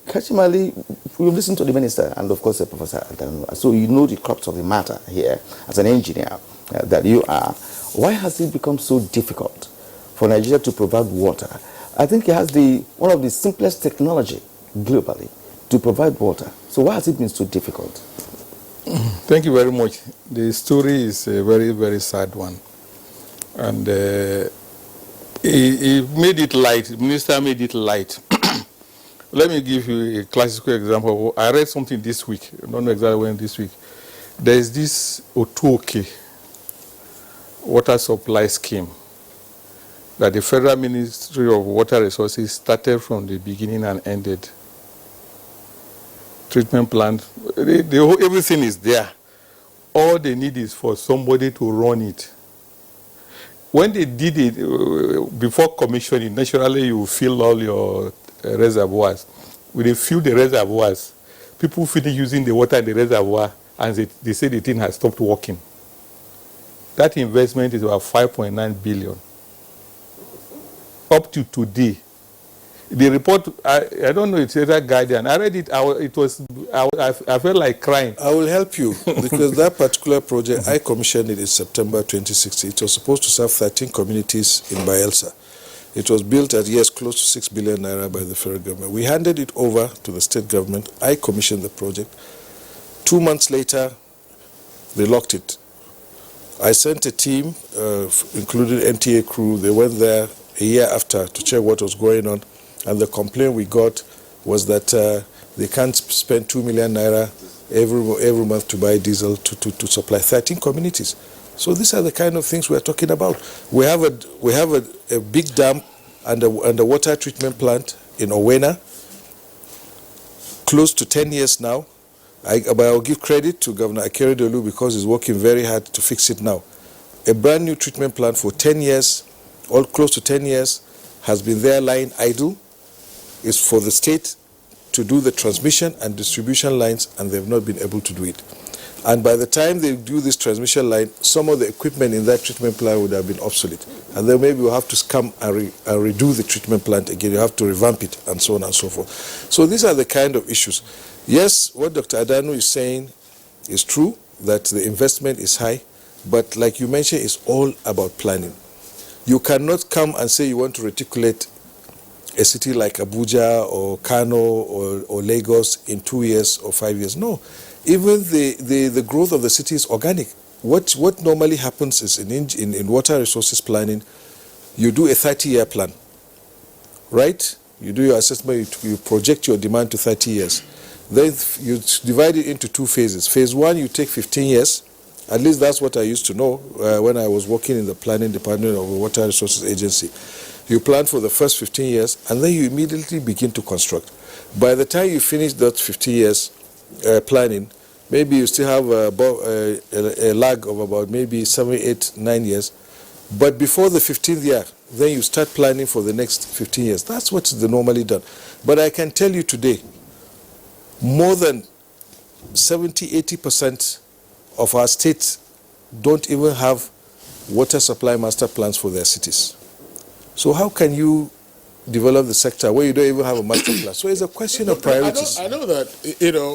Kashimali, we've listened to the minister and of course Professor Adano. So you know the crux of the matter here as an engineer that you are. Why has it become so difficult for Nigeria to provide water? I think it has one of the simplest technology globally to provide water. So why has it been so difficult? Thank you very much. The story is a very, very sad one. And he made it light, the minister made it light. Let me give you a classical example. I read something this week, I don't know exactly when this week. There is this Otuoke water supply scheme that the Federal Ministry of Water Resources started from the beginning and ended. Treatment plant, everything is there. All they need is for somebody to run it. When they did it, before commissioning, naturally you fill all your reservoirs. When they fill the reservoirs, people finish using the water in the reservoir and they say the thing has stopped working. That investment is about 5.9 billion. Up to today. The report, I don't know, it's either Guardian. I read it, I felt like crying. I will help you because that particular project, I commissioned it in September 2016. It was supposed to serve 13 communities in Bayelsa. It was built at, yes, close to 6 billion naira by the federal government. We handed it over to the state government. I commissioned the project. 2 months later, they locked it. I sent a team, including NTA crew. They went there a year after to check what was going on, and the complaint we got was that they can't spend 2 million naira every month to buy diesel to supply 13 communities. So these are the kind of things we're talking about. We have a big dam and a water treatment plant in Owena, close to 10 years now. But I'll give credit to Governor Akeredolu because he's working very hard to fix it now. A brand new treatment plant for 10 years, all close to 10 years, has been there lying idle. It's for the state to do the transmission and distribution lines, and they've not been able to do it. And by the time they do this transmission line, some of the equipment in that treatment plant would have been obsolete. And then maybe we'll have to come and redo the treatment plant again. You have to revamp it, and so on and so forth. So these are the kind of issues. Yes, what Dr. Adanu is saying is true, that the investment is high, but like you mentioned, it's all about planning. You cannot come and say you want to reticulate a city like Abuja or Kano or Lagos in 2 years or 5 years. No, even the growth of the city is organic. What normally happens is in water resources planning, you do a 30-year plan, right? You do your assessment, you project your demand to 30 years. Then you divide it into 2 phases. Phase 1, you take 15 years. At least that's what I used to know when I was working in the planning department of the Water Resources Agency. You plan for the first 15 years, and then you immediately begin to construct. By the time you finish that 15 years planning, maybe you still have a lag of about maybe 7, 8, 9 years. But before the 15th year, then you start planning for the next 15 years. That's what's normally done. But I can tell you today, more than 70–80% of our states don't even have water supply master plans for their cities. So how can you develop the sector where you don't even have a master plan? So it's a question of priorities. I know that,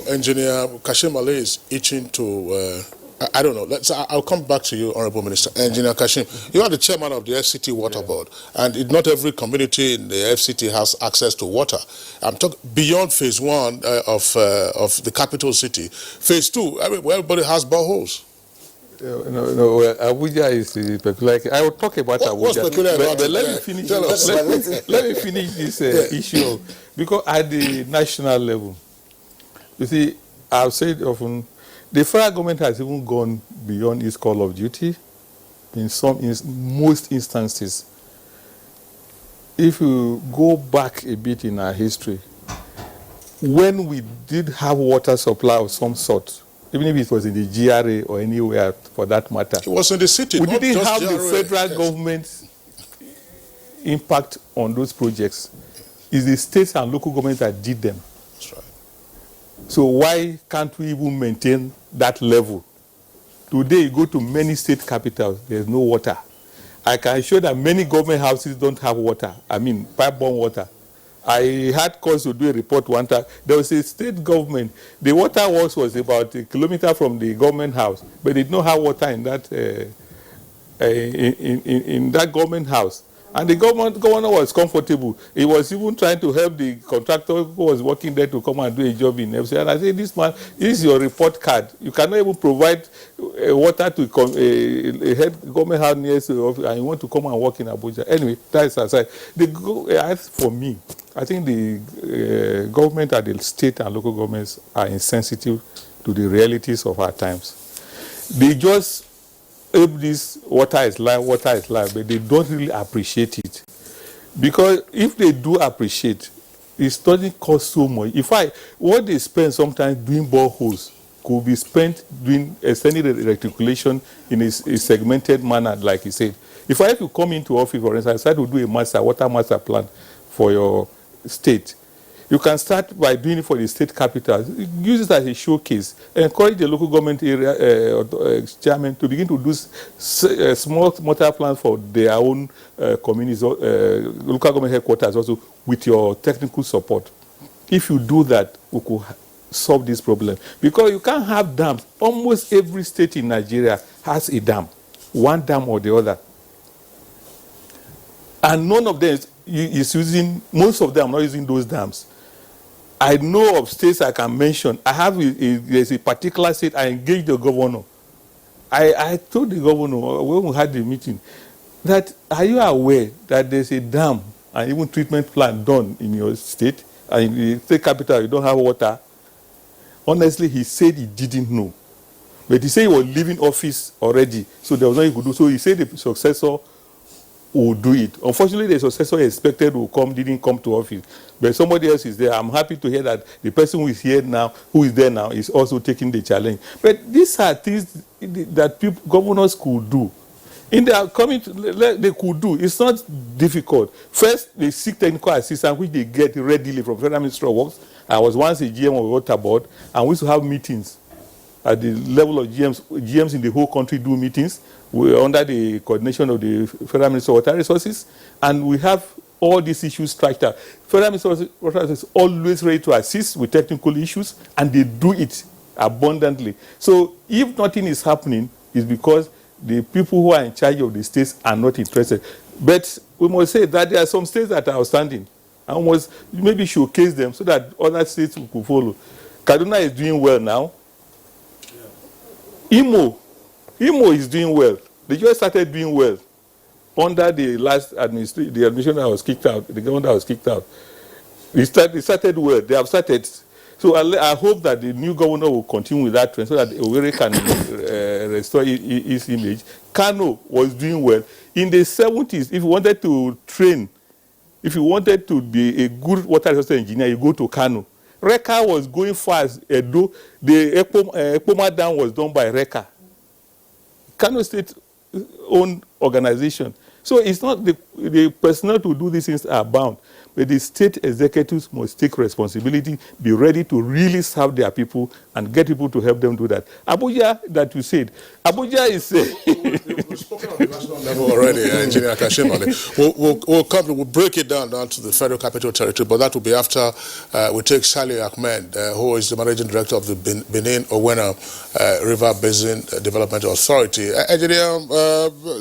Engineer Kashim Ali is itching to, I don't know. I'll come back to you, Honorable Minister. Engineer Kashim, you are the chairman of the FCT Water Board, and not every community in the FCT has access to water. I'm talking beyond phase 1 of the capital city. Phase 2, everybody has boreholes. No, Abuja is the peculiar. I will talk about Abuja. What's peculiar about but let me finish. Let me finish this issue, because at the national level, you see, I've said often, the federal government has even gone beyond its call of duty. In most instances, if you go back a bit in our history, when we did have water supply of some sort, even if it was in the GRA or anywhere for that matter. It was in the city. We didn't have the federal government's impact on those projects. It's the states and local governments that did them. That's right. So why can't we even maintain that level? Today, you go to many state capitals, there's no water. I can show that many government houses don't have water. I mean, pipe-borne water. I had cause to do a report one time. There was a state government. The water works was about a kilometer from the government house, but they did not have water in that in that government house. And the governor was comfortable. He was even trying to help the contractor who was working there to come and do a job in FC. And I said, this man, this is your report card. You cannot even provide water to a head government house near the office, and you want to come and work in Abuja. Anyway, that's aside. As for me, I think the government at the state and local governments are insensitive to the realities of our times. They just, if this water is life, but they don't really appreciate it. Because if they do appreciate, it doesn't cost so much. In fact, what they spend sometimes doing boreholes could be spent doing extending the reticulation in a segmented manner, like he said. If I have to come into office, for instance, I decide to do a water master plan for your state, you can start by doing it for the state capitals. Use it as a showcase. Encourage the local government area chairman to begin to do small water plans for their own communities, local government headquarters also, with your technical support. If you do that, we could solve this problem. Because you can't have dams. Almost every state in Nigeria has a dam, one dam or the other. And none of them is using, most of them are not using those dams. I know of states I can mention. I have there's a particular state, I engaged the governor. I told the governor when we had the meeting that, are you aware that there's a dam and even treatment plant done in your state, and in the state capital you don't have water? Honestly, he said he didn't know. But he said he was leaving office already, so there was nothing he could do. So he said the successor will do it. Unfortunately, the successor expected will come, didn't come to office. But somebody else is there. I'm happy to hear that the person who is here now, who is there now, is also taking the challenge. But these are things that governors could do. In their coming, they could do. It's not difficult. First, they seek technical assistance, which they get readily from Federal Ministry of Works. I was once a GM of a water board, and we used to have meetings at the level of GMs. GMs in the whole country do meetings. We're under the coordination of the Federal Ministry of Water Resources, and we have all these issues tracked out. Federal Ministry of Water Resources is always ready to assist with technical issues, and they do it abundantly. So if nothing is happening, it's because the people who are in charge of the states are not interested. But we must say that there are some states that are outstanding, and must maybe showcase them so that other states could follow. Kaduna is doing well now. Imo is doing well. They just started doing well under the last administration, the administration that was kicked out, the government that was kicked out. They started well. They have started. So I hope that the new governor will continue with that trend so that Owerri can restore his image. Kano was doing well. In the 70s, if you wanted to train, if you wanted to be a good water resource engineer, you go to Kano. Reka was going fast. Edo, the Ekpoma Dam was done by Reka. Kano State owned organization. So it's not the personnel to do these things are bound, but the state executives must take responsibility, be ready to really serve their people and get people to help them do that. Abuja, that you said, Abuja is... We've spoken on the national level already, Engineer Kashimale. We'll break it down to the Federal Capital Territory, but that will be after we take Salih Ahmed, who is the Managing Director of the Benin Owena River Basin Development Authority. Engineer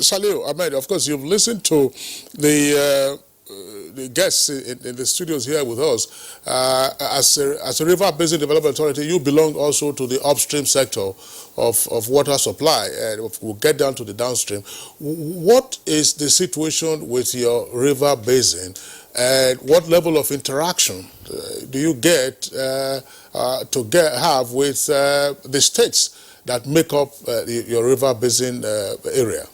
Salih Ahmed, of course, you've listened to the guests in the studios here with us. As a River Basin Development Authority, you belong also to the upstream sector of water supply. We'll get down to the downstream. What is the situation with your river basin, and what level of interaction do you get have with the states that make up your river basin area?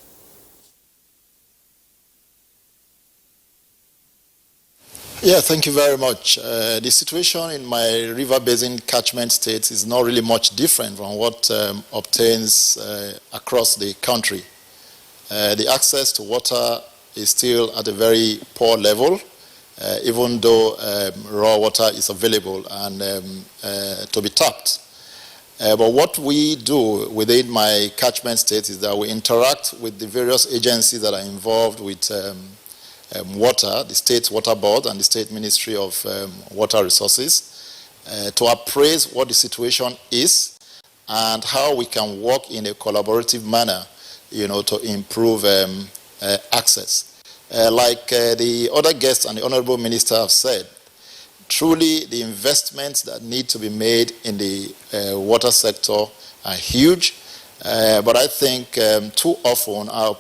Yeah, thank you very much. The situation in my river basin catchment states is not really much different from what obtains across the country. The access to water is still at a very poor level, even though raw water is available and to be tapped. But what we do within my catchment state is that we interact with the various agencies that are involved with water, the State Water Board and the State Ministry of Water Resources, to appraise what the situation is and how we can work in a collaborative manner, to improve access. Like the other guests and the Honorable Minister have said, truly the investments that need to be made in the water sector are huge, but I think too often our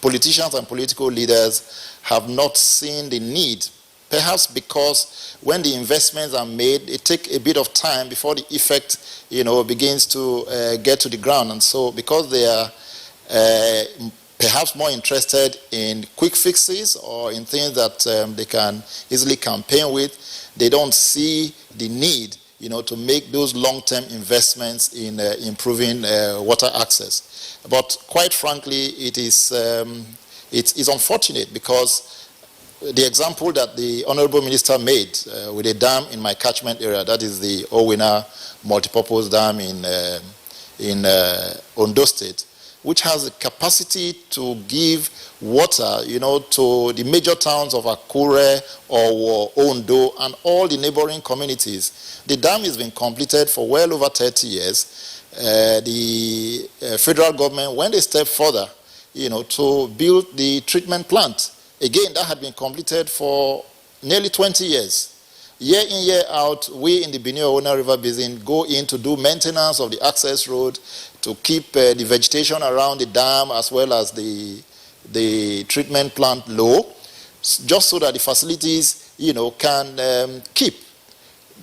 politicians and political leaders have not seen the need, perhaps because when the investments are made, it takes a bit of time before the effect, begins to get to the ground. And so because they are perhaps more interested in quick fixes or in things that they can easily campaign with, they don't see the need, to make those long-term investments in improving water access. But quite frankly, it's unfortunate because the example that the Honorable Minister made with a dam in my catchment area, that is the Owena multipurpose dam in Ondo State, which has the capacity to give water, to the major towns of Akure or Ondo and all the neighboring communities. The dam has been completed for well over 30 years. The federal government went a step further, to build the treatment plant, Again, that had been completed for nearly 20 years. Year in, year out, we in the Benue River Basin go in to do maintenance of the access road, to keep the vegetation around the dam as well as the treatment plant low, just so that the facilities, can keep.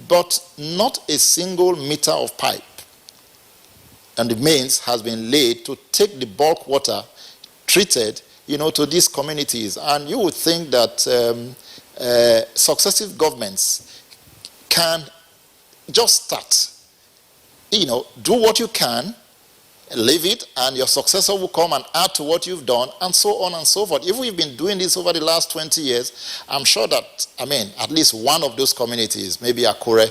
But not a single meter of pipe and the mains has been laid to take the bulk water treated, to these communities. And you would think that successive governments can just start, do what you can, leave it, and your successor will come and add to what you've done, and so on and so forth. If we've been doing this over the last 20 years, I'm sure that, at least one of those communities, maybe Akure,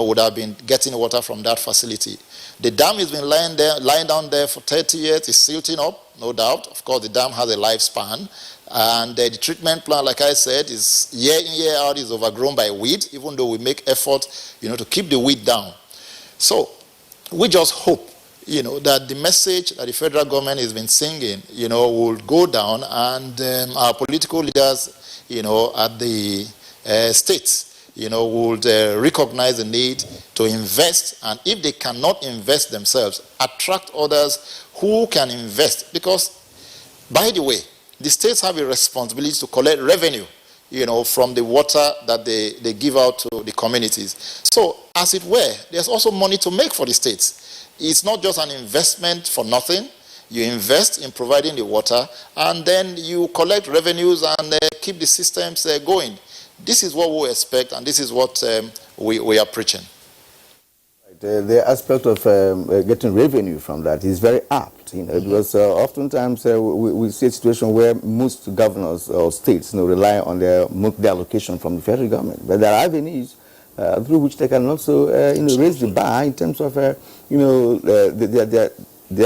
would have been getting water from that facility. The dam has been lying down there for 30 years. It's silting up, no doubt. Of course, the dam has a lifespan. And the treatment plant, like I said, is year in, year out, is overgrown by weed, even though we make effort, to keep the weed down. So we just hope, that the message that the federal government has been singing, will go down, and our political leaders, at the states, would recognize the need to invest, and if they cannot invest themselves, attract others who can invest. Because, by the way, the states have a responsibility to collect revenue, from the water that they give out to the communities. So, as it were, there's also money to make for the states. It's not just an investment for nothing. You invest in providing the water, and then you collect revenues and keep the systems going. This is what we expect, and this is what we are preaching. The aspect of getting revenue from that is very apt, because oftentimes we see a situation where most governors or states, rely on their monthly allocation from the federal government. But there are avenues through which they can also, raise the bar in terms of, their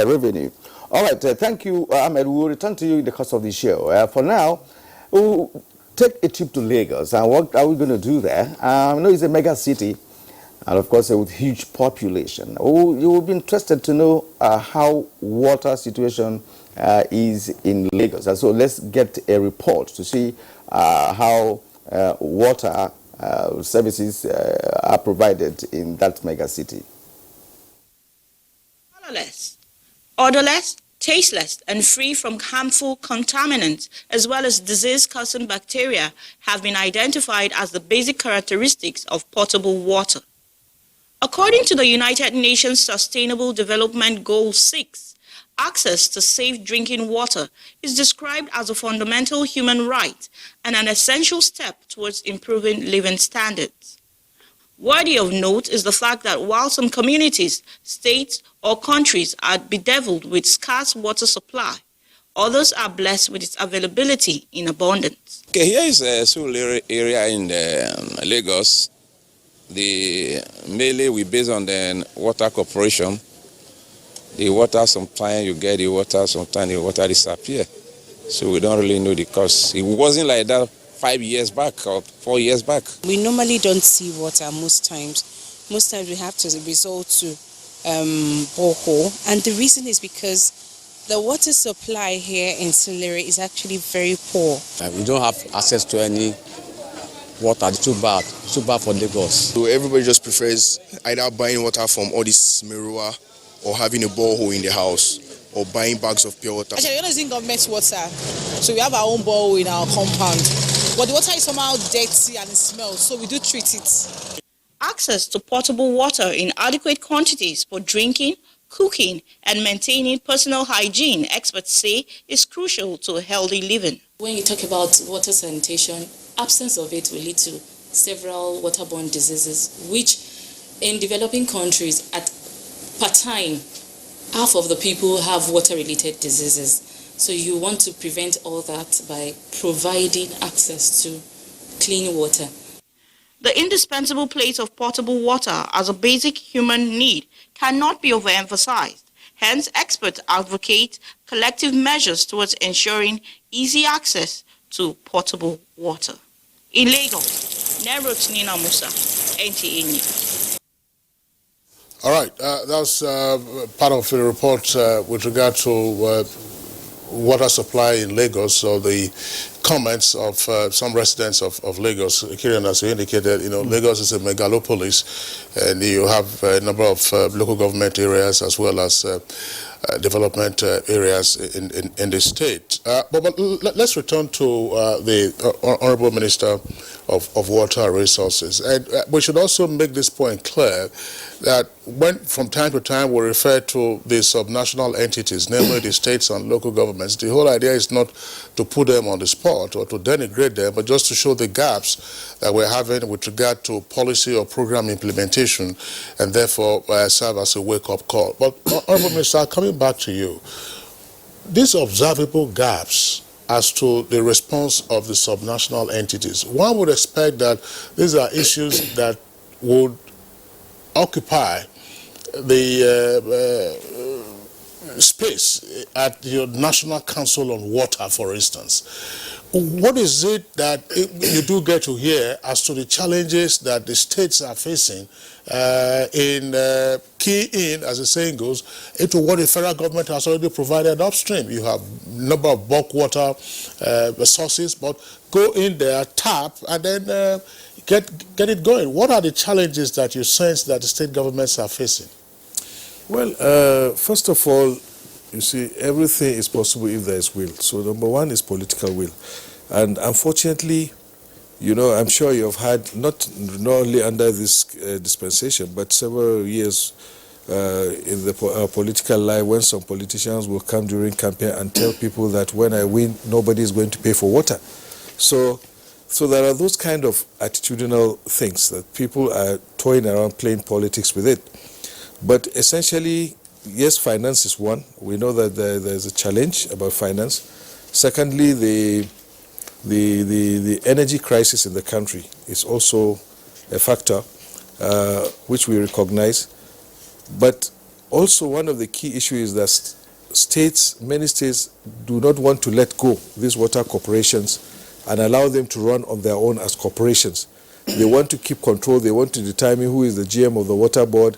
revenue. All right, thank you, Ahmed. We will return to you in the course of the show. For now, we'll take a trip to Lagos. And what are we going to do there? It's a mega city, and of course, with huge population. You will be interested to know how water situation is in Lagos. And so let's get a report to see how water services are provided in that mega city. Colorless, odorless, tasteless, and free from harmful contaminants, as well as disease-causing bacteria, have been identified as the basic characteristics of potable water. According to the United Nations Sustainable Development Goal 6, access to safe drinking water is described as a fundamental human right and an essential step towards improving living standards. Worthy of note is the fact that while some communities, states, or countries are bedeviled with scarce water supply, others are blessed with its availability in abundance. Okay, here is a Surulere area in Lagos. Mainly we base on the water corporation. The water, sometimes you get the water, sometimes the water disappears. So we don't really know the cause. It wasn't like that 5 years back or 4 years back. We normally don't see water most times. Most times we have to resort to borehole. And the reason is because the water supply here in Surulere is actually very poor. We don't have access to any water. It's too bad for Lagos. So everybody just prefers either buying water from all this Merua or having a borehole in the house or buying bags of pure water. Actually, we're not using government water. So we have our own borehole in our compound. But the water is somehow dirty and it smells, so we do treat it. Access to potable water in adequate quantities for drinking, cooking, and maintaining personal hygiene, experts say, is crucial to a healthy living. When you talk about water sanitation, absence of it will lead to several waterborne diseases, which in developing countries, per time, half of the people have water-related diseases. So you want to prevent all that by providing access to clean water. The indispensable place of potable water as a basic human need cannot be overemphasized. Hence, experts advocate collective measures towards ensuring easy access to potable water. In Lagos, Nerot Nina Musa, NTA News. All right, that's part of the report with regard to water supply in Lagos. So the comments of some residents of Lagos. Kieran, as you indicated, Lagos is a megalopolis, and you have a number of local government areas as well as development areas in the state. But let's return to the Honorable Minister of Water Resources. And we should also make this point clear that when from time to time we refer to the subnational entities, namely the states and local governments, the whole idea is not to put them on the spot or to denigrate them, but just to show the gaps that we're having with regard to policy or program implementation, and therefore serve as a wake-up call. But Honorable Minister, coming back to you, these observable gaps as to the response of the subnational entities, one would expect that these are issues that would occupy the space at your National Council on Water, for instance. What is it that you do get to hear as to the challenges that the states are facing in key in, as the saying goes, into what the federal government has already provided upstream? You have a number of bulk water sources, but go in there, tap, and then get it going. What are the challenges that you sense that the state governments are facing? Well, first of all, you see, everything is possible if there is will. So number one is political will. And unfortunately, I'm sure you have had, not only under this dispensation, but several years in the political life, when some politicians will come during campaign and tell people that when I win, nobody is going to pay for water. So there are those kind of attitudinal things that people are toying around playing politics with it. But essentially, yes, finance is one. We know that there's a challenge about finance. Secondly, the energy crisis in the country is also a factor which we recognize. But also one of the key issues is that many states do not want to let go these water corporations and allow them to run on their own as corporations. They want to keep control. They want to determine who is the GM of the water board.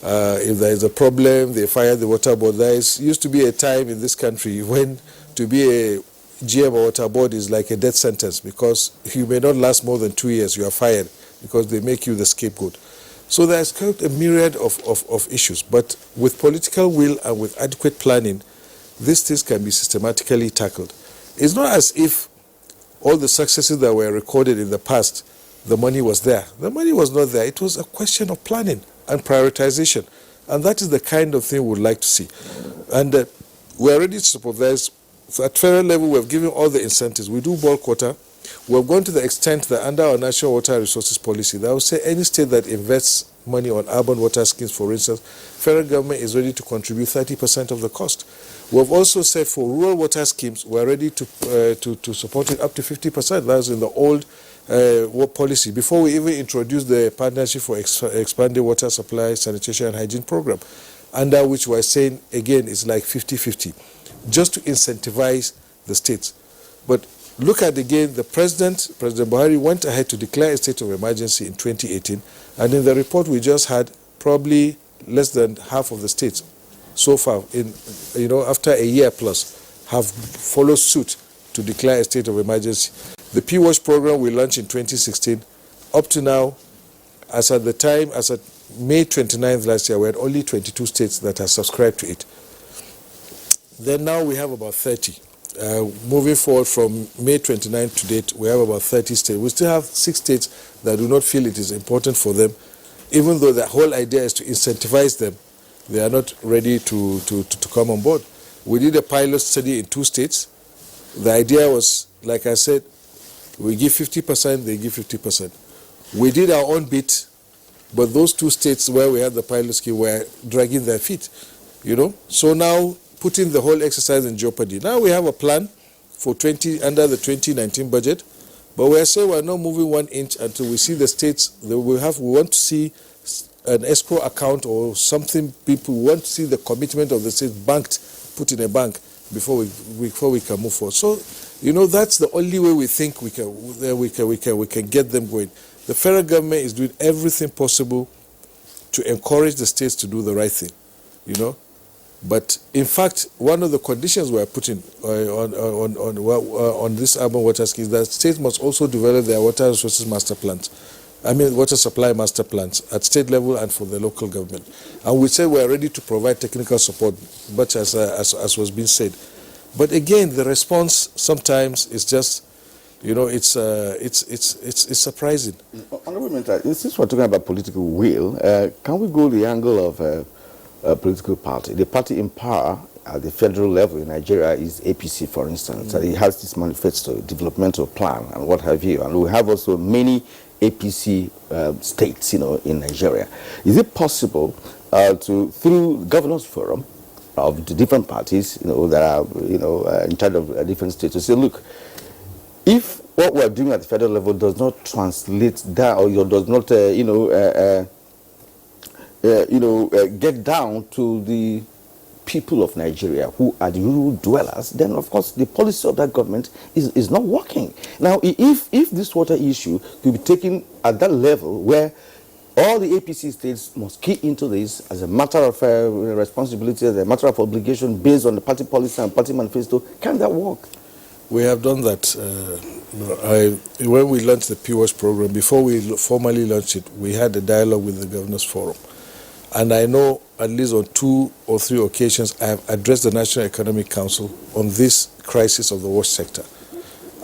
If there is a problem, they fire the water board. There used to be a time in this country when to be a GM or water board is like a death sentence, because you may not last more than 2 years, you are fired because they make you the scapegoat. So there's quite a myriad of issues. But with political will and with adequate planning, these things can be systematically tackled. It's not as if all the successes that were recorded in the past, the money was there. The money was not there. It was a question of planning and prioritization. And that is the kind of thing we would like to see. And we are ready to support this. So at federal level, we have given all the incentives. We do bulk water. We have gone to the extent that under our national water resources policy, that will say any state that invests money on urban water schemes, for instance, federal government is ready to contribute 30% of the cost. We have also said for rural water schemes, we are ready to support it up to 50%. That was in the old policy, before we even introduced the Partnership for Expanded Water Supply, Sanitation and Hygiene Program, under which we're saying, again, it's like 50-50, just to incentivize the states. But look at, again, President Buhari went ahead to declare a state of emergency in 2018, and in the report we just had, probably less than half of the states so far, after a year plus, have followed suit to declare a state of emergency. The P-Wash program we launched in 2016, up to now, as at May 29th last year, we had only 22 states that have subscribed to it. Then now we have about 30. Moving forward from May 29th to date, we have about 30 states. We still have 6 states that do not feel it is important for them, even though the whole idea is to incentivize them. They are not ready to come on board. We did a pilot study in 2 states. The idea was, like I said, we give 50%, they give 50%. We did our own bit, but those 2 states where we had the pilot scheme were dragging their feet, So now, putting the whole exercise in jeopardy. Now we have a plan for under the 2019 budget, but we are saying we are not moving 1 inch until we see the states. We want to see an escrow account or something. People want to see the commitment of the states put in a bank before we can move forward. So, that's the only way we think we can get them going. The federal government is doing everything possible to encourage the states to do the right thing, But in fact, one of the conditions we are putting on this urban water scheme is that states must also develop their water resources master plans. I mean, water supply master plans at state level and for the local government. And we say we are ready to provide technical support, much as was being said. But again, the response sometimes is just, you know, it's surprising. Honorable Minister, since we're talking about political will, can we go the angle of a political party? The party in power at the federal level in Nigeria is APC, for instance. It has this manifesto, developmental plan, and what have you. And we have also many APC states, you know, in Nigeria. Is it possible through governors forum of the different parties, you know, that are, you know, in charge of different states, to say, look, if what we're doing at the federal level does not translate down, or does not, get down to the people of Nigeria who are the rural dwellers, then of course the policy of that government is not working. Now, if this water issue could be taken at that level where all the APC states must key into this as a matter of responsibility, as a matter of obligation based on the party policy and party manifesto, can that work? We have done that. When we launched the POS program, before we formally launched it, we had a dialogue with the Governors Forum. And I know at least on 2 or 3 occasions I have addressed the National Economic Council on this crisis of the water sector.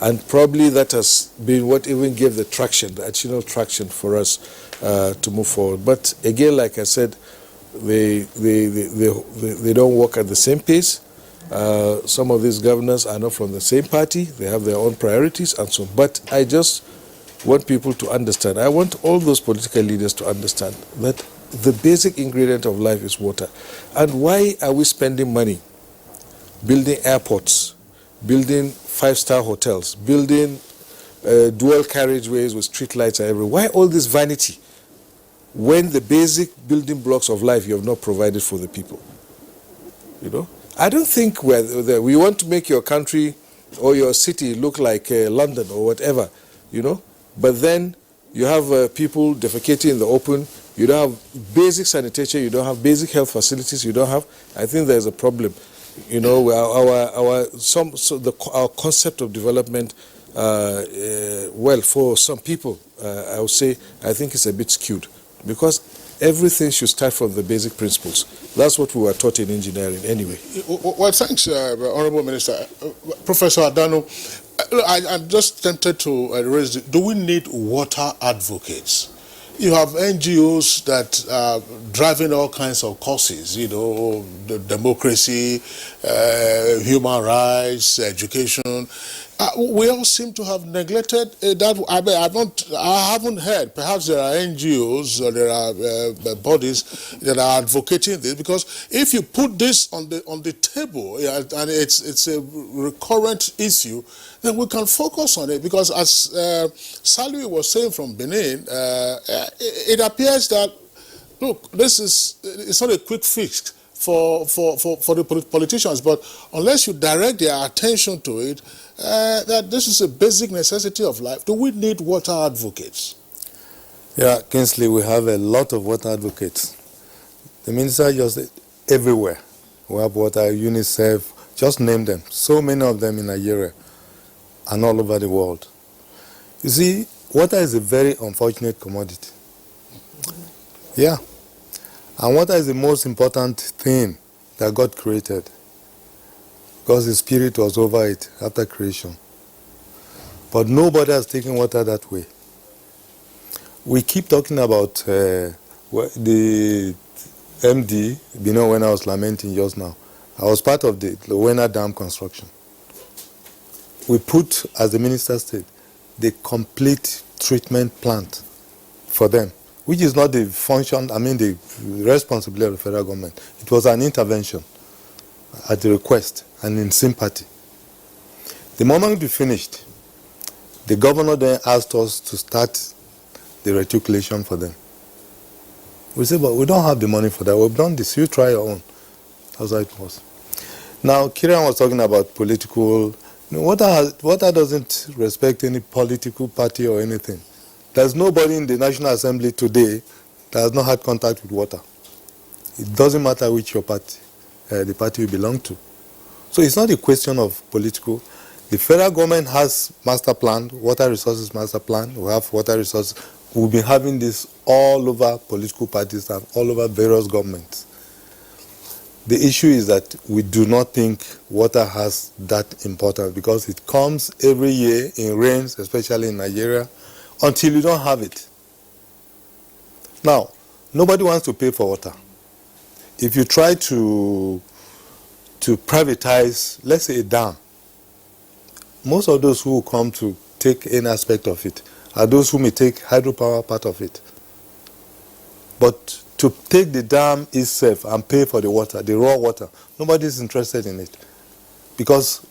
And probably that has been what even gave the traction, the additional traction for us to move forward. But again, like I said, they don't work at the same pace. Some of these governors are not from the same party. They have their own priorities and so on. But I just want people to understand. I want all those political leaders to understand that the basic ingredient of life is water. And why are we spending money building airports, building 5-star hotels, building dual carriageways with street lights everywhere? Why all this vanity when the basic building blocks of life you have not provided for the people? You know, I don't think we want to make your country or your city look like London or whatever, you know, but then you have people defecating in the open. You don't have basic sanitation. You don't have basic health facilities. You don't have. I think there's a problem. You know, our concept of development, well, for some people, I would say, I think it's a bit skewed, because everything should start from the basic principles. That's what we were taught in engineering anyway. Well, thanks, Honorable Minister. Professor Adano, I'm just tempted to raise, do we need water advocates? You have NGOs that are driving all kinds of causes, you know, democracy, human rights, education. We all seem to have neglected that. I haven't heard. Perhaps there are NGOs or there are bodies that are advocating this, because if you put this on the table, and it's a recurrent issue, then we can focus on it. Because as Salwi was saying from Benin, it appears that, look, it's not a quick fix for the politicians, but unless you direct their attention to it, that this is a basic necessity of life. Do we need water advocates? Yeah, Kingsley, we have a lot of water advocates. The minister just said everywhere. We have water, UNICEF, just name them. So many of them in Nigeria and all over the world. You see, water is a very unfortunate commodity. Yeah. And water is the most important thing that God created, because the Spirit was over it after creation. But nobody has taken water that way. We keep talking about the MD, you know, when I was lamenting just now. I was part of the Lowena Dam construction. We put, as the minister said, the complete treatment plant for them, which is not the function, the responsibility of the federal government. It was an intervention at the request and in sympathy. The moment we finished, the governor then asked us to start the reticulation for them. We said, but we don't have the money for that. We've done this. You try your own. That's how it was. Now, Kieran was talking about political. Water doesn't respect any political party or anything. There's nobody in the National Assembly today that has not had contact with water. It doesn't matter which your party. the party you belong to. So it's not a question of political. The federal government has master plan, water resources master plan. We have water resources. We've been having this all over political parties and all over various governments. The issue is that we do not think water has that importance because it comes every year in rains, especially in Nigeria, until you don't have it. Now, nobody wants to pay for water. If you try to privatize, let's say, a dam, most of those who will come to take any aspect of it are those who may take hydropower part of it. But to take the dam itself and pay for the water, the raw water, nobody is interested in it. Because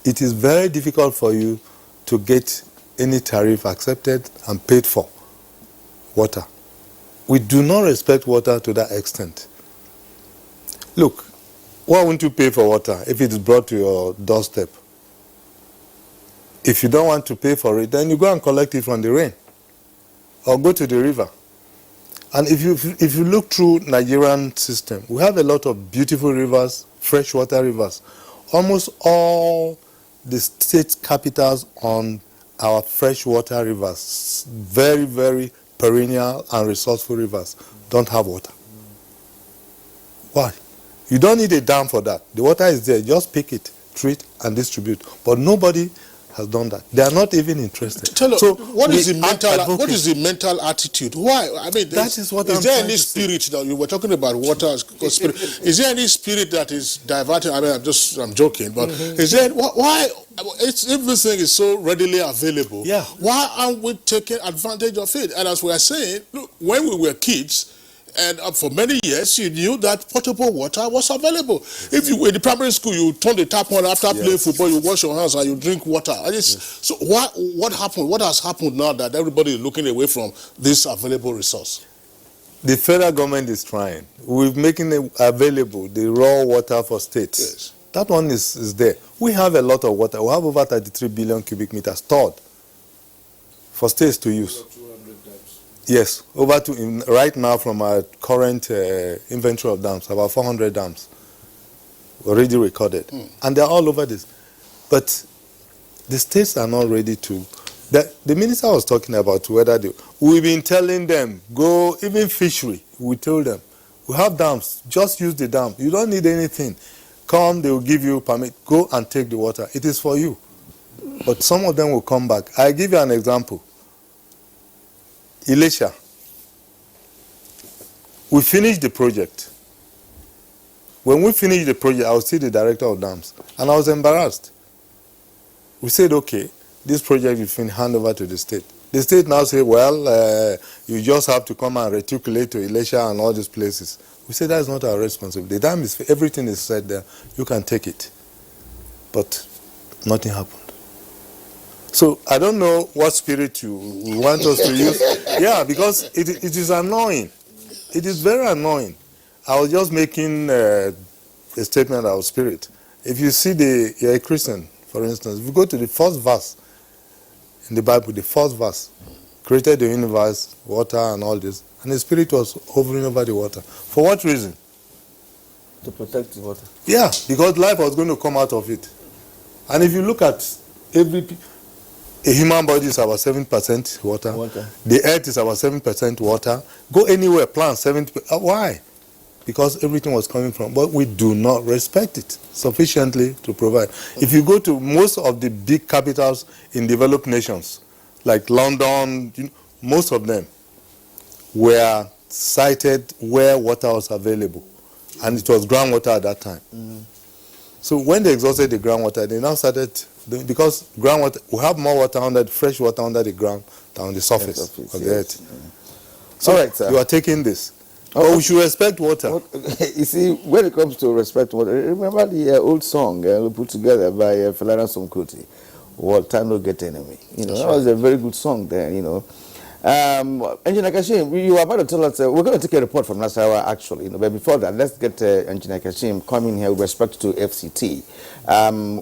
it is very difficult for you to get any tariff accepted and paid for water. We do not respect water to that extent. Look, why won't you pay for water if it is brought to your doorstep? If you don't want to pay for it, then you go and collect it from the rain or go to the river. And if you look through Nigerian system, we have a lot of beautiful rivers, freshwater rivers. Almost all the state capitals on our freshwater rivers, very, very perennial and resourceful rivers, don't have water. Why? You don't need a dam for that. The water is there. Just pick it, treat, and distribute. But nobody has done that. They are not even interested. Tell us, so what is the mental attitude? Why? I mean, that is what is I'm there trying any to spirit that you were talking about? Water spirit. Is there any spirit that is diverting? I mean, I'm joking, but is there why? Everything is so readily available. Yeah. Why aren't we taking advantage of it? And as we are saying, look, when we were kids, and for many years, you knew that potable water was available. If you were in the primary school, you turn the tap on after playing football, you wash your hands and you drink water. So what happened? What has happened now that everybody is looking away from this available resource? The federal government is trying. We're making it available, the raw water for states. Yes. That one is there. We have a lot of water. We have over 33 billion cubic meters stored for states to use. Yes, right now from our current inventory of dams, about 400 dams already recorded. And they're all over this. But the states are not ready to. The minister was talking about whether we've been telling them, go, even fishery, we told them, we have dams, just use the dam. You don't need anything. Come, they will give you permit. Go and take the water. It is for you. But some of them will come back. I'll give you an example. Elisha, we finished the project. When we finished the project, I was still the director of dams, and I was embarrassed. We said, okay, this project will finish, hand over to the state. The state now say, well, you just have to come and reticulate to Elisha and all these places. We said, that's not our responsibility. The dam is, everything is set there. You can take it. But nothing happened. So I don't know what spirit you want us to use. Yeah, because it is annoying. It is very annoying. I was just making a statement about spirit. If you see you're a Christian, for instance, if you go to the first verse in the Bible, the first verse, created the universe, water and all this, and the spirit was hovering over the water. For what reason? To protect the water. Yeah, because life was going to come out of it. And if you look at a human body is about 7% water. The earth is about 7% water. Go anywhere, plant 70%. Why? Because everything was coming from. But we do not respect it sufficiently to provide. If you go to most of the big capitals in developed nations, like London, most of them were sited where water was available. And it was groundwater at that time. So when they exhausted the groundwater, they now started, because groundwater, we have more water fresh water under the ground than on the surface of the earth. So all right, sir. You are taking this. But we should respect water. You see, when it comes to respect water, remember the old song put together by Felana Somkoti, "What Time No Get Enemy." That was a very good song there, Engineer Kashim, you were about to tell us, we're going to take a report from Nasarawa actually, but before that, let's get Engineer Kashim coming here with respect to FCT.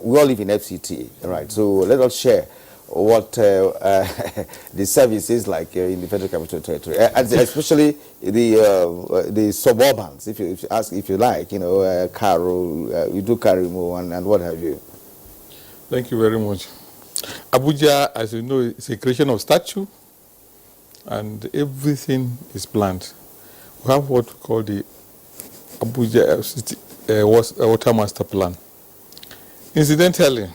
We all live in FCT, right? So let us share what the service is like in the Federal Capital Territory, and especially the suburbans, if you ask, if you like, you know, Karo, you do Karimo and what have you. Thank you very much. Abuja, as you know, is a creation of statute, and everything is planned. We have what we call the Abuja City Water Master Plan. Incidentally,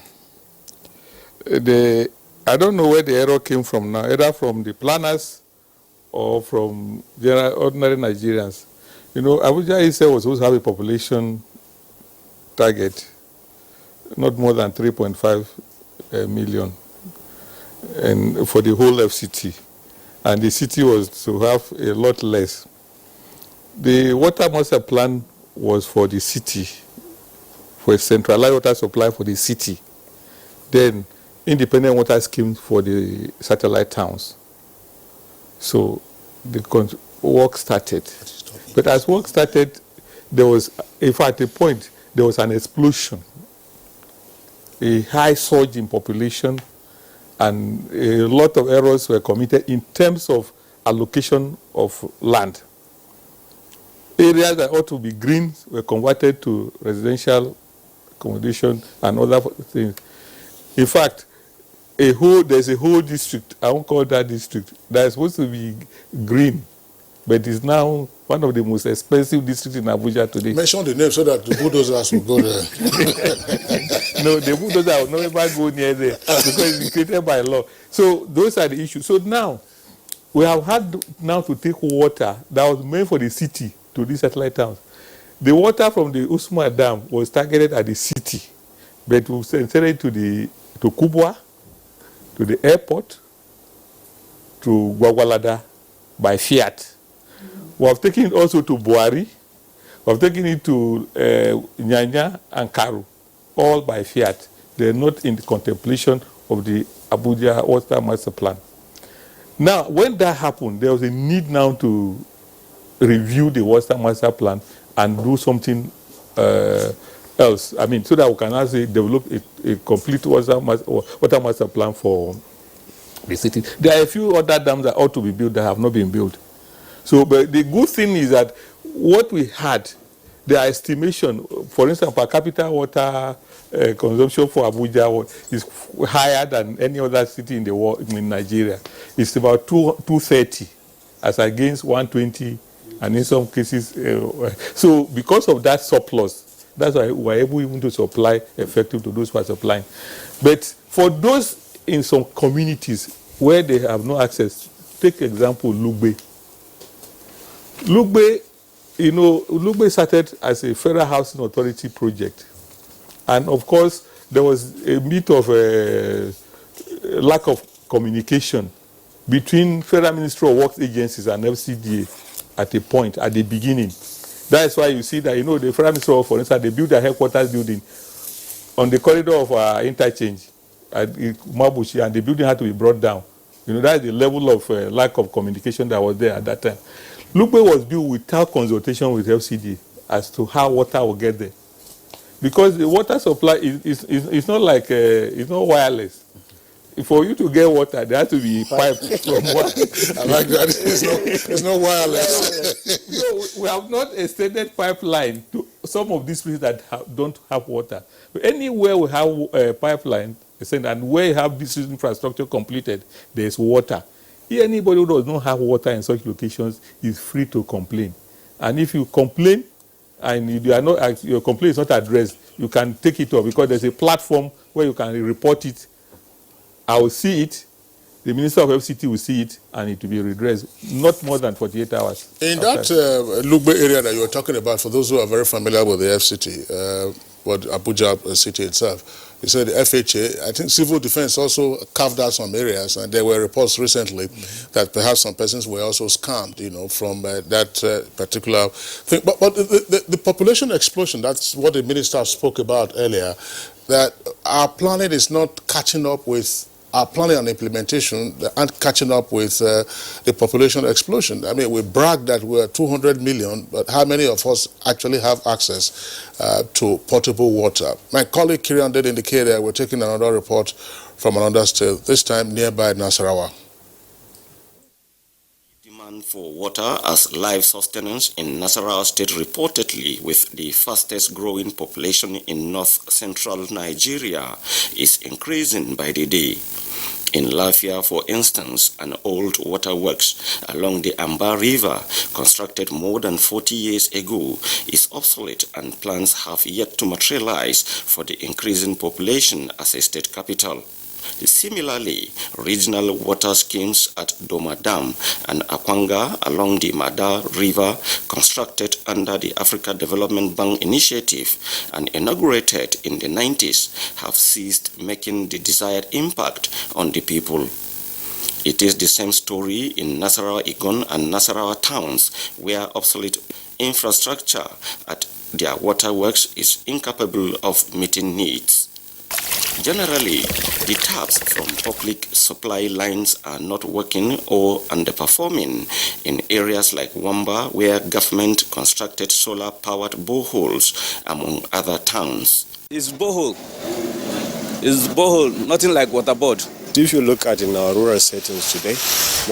I don't know where the error came from now, either from the planners or from ordinary Nigerians. You know, Abuja itself was supposed to have a population target, not more than 3.5 million, and for the whole FCT. And the city was to have a lot less. The water master plan was for the city, for a centralized water supply for the city. Then independent water schemes for the satellite towns. So the work started. But as work started, there was, in fact, at a point, there was an explosion, a high surge in population, and a lot of errors were committed in terms of allocation of land. Areas that ought to be green were converted to residential accommodation and other things. In fact, there's a whole district, I won't call that district, that is supposed to be green, but is now one of the most expensive districts in Abuja today. Mention the name so that the bulldozers will go there. No, the bulldozer will never go near there because it's created by law. So those are the issues. So now, we have had now to take water that was meant for the city to these satellite towns. The water from the Usman Dam was targeted at the city, but we sent it to Kubwa, to the airport, to Gwagwalada by Fiat. We have taken it also to Buhari. We have taken it to Nyanya and Karu, all by Fiat. They're not in the contemplation of the Abuja Water Master Plan. Now, when that happened, there was a need now to review the Water Master Plan and do something else. I mean, so that we can actually develop a complete water master plan for the city. There are a few other dams that ought to be built that have not been built. So, but the good thing is that what we had, the estimation, for instance, per capita water consumption for Abuja is higher than any other city in the world, in Nigeria. It's about 230 as against 120, and in some cases. So because of that surplus, that's why we're able even to supply effective to those who are supplying. But for those in some communities where they have no access, take example Lugbe. Lugbe, you know, Lugbe started as a Federal Housing Authority project. And of course, there was a bit of a lack of communication between Federal Ministry of Works agencies and FCDA at a point, at the beginning. That's why you see that, you know, the Federal Ministry of Works, for instance, they built their headquarters building on the corridor of interchange at Mabushi, and the building had to be brought down. You know, that's the level of lack of communication that was there at that time. Lugbe was built without consultation with FCD as to how water will get there. Because the water supply is not like, it's not wireless. For you to get water, there has to be pipe from water. I like that. It's not wireless. No, we have not extended pipeline to some of these places that don't have water. But anywhere we have a pipeline, and where you have this infrastructure completed, there is water. Anybody who does not have water in such locations is free to complain. And if you complain and you are not, your complaint is not addressed, you can take it up because there's a platform where you can report it. I will see it, the Minister of FCT will see it, and it will be redressed. Not more than 48 hours. In that Lugbe area that you were talking about, for those who are very familiar with the FCT, Abuja city itself, you said the FHA, I think civil defense also carved out some areas, and there were reports recently that perhaps some persons were also scammed, you know, from that particular thing. But the population explosion, that's what the minister spoke about earlier, that our planning is not catching up with our planning and implementation aren't catching up with the population explosion. I mean, we brag that we're 200 million, but how many of us actually have access to potable water? My colleague Kirian did indicate that we're taking another report from another state, this time nearby Nasarawa. Demand for water as life sustenance in Nasarawa State, reportedly with the fastest growing population in north-central Nigeria, is increasing by the day. In Lafia, for instance, an old waterworks along the Amba River, constructed more than 40 years ago, is obsolete and plans have yet to materialize for the increasing population as a state capital. Similarly, regional water schemes at Doma Dam and Akwanga along the Mada River, constructed under the Africa Development Bank initiative and inaugurated in the 90s, have ceased making the desired impact on the people. It is the same story in Nasarawa Igon and Nasarawa towns, where obsolete infrastructure at their waterworks is incapable of meeting needs. Generally, the taps from public supply lines are not working or underperforming in areas like Wamba, where government constructed solar-powered boreholes, among other towns. It's borehole. It's borehole, nothing like water board. If you look at in our rural settings today,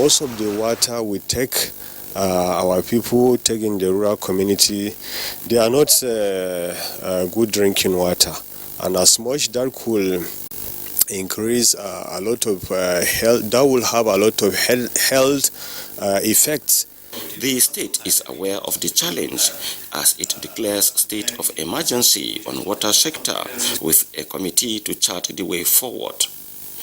most of the water we take, our people take in the rural community, they are not good drinking water. And as much that could increase a lot of health, that will have a lot of health effects. The state is aware of the challenge as it declares state of emergency on water sector with a committee to chart the way forward.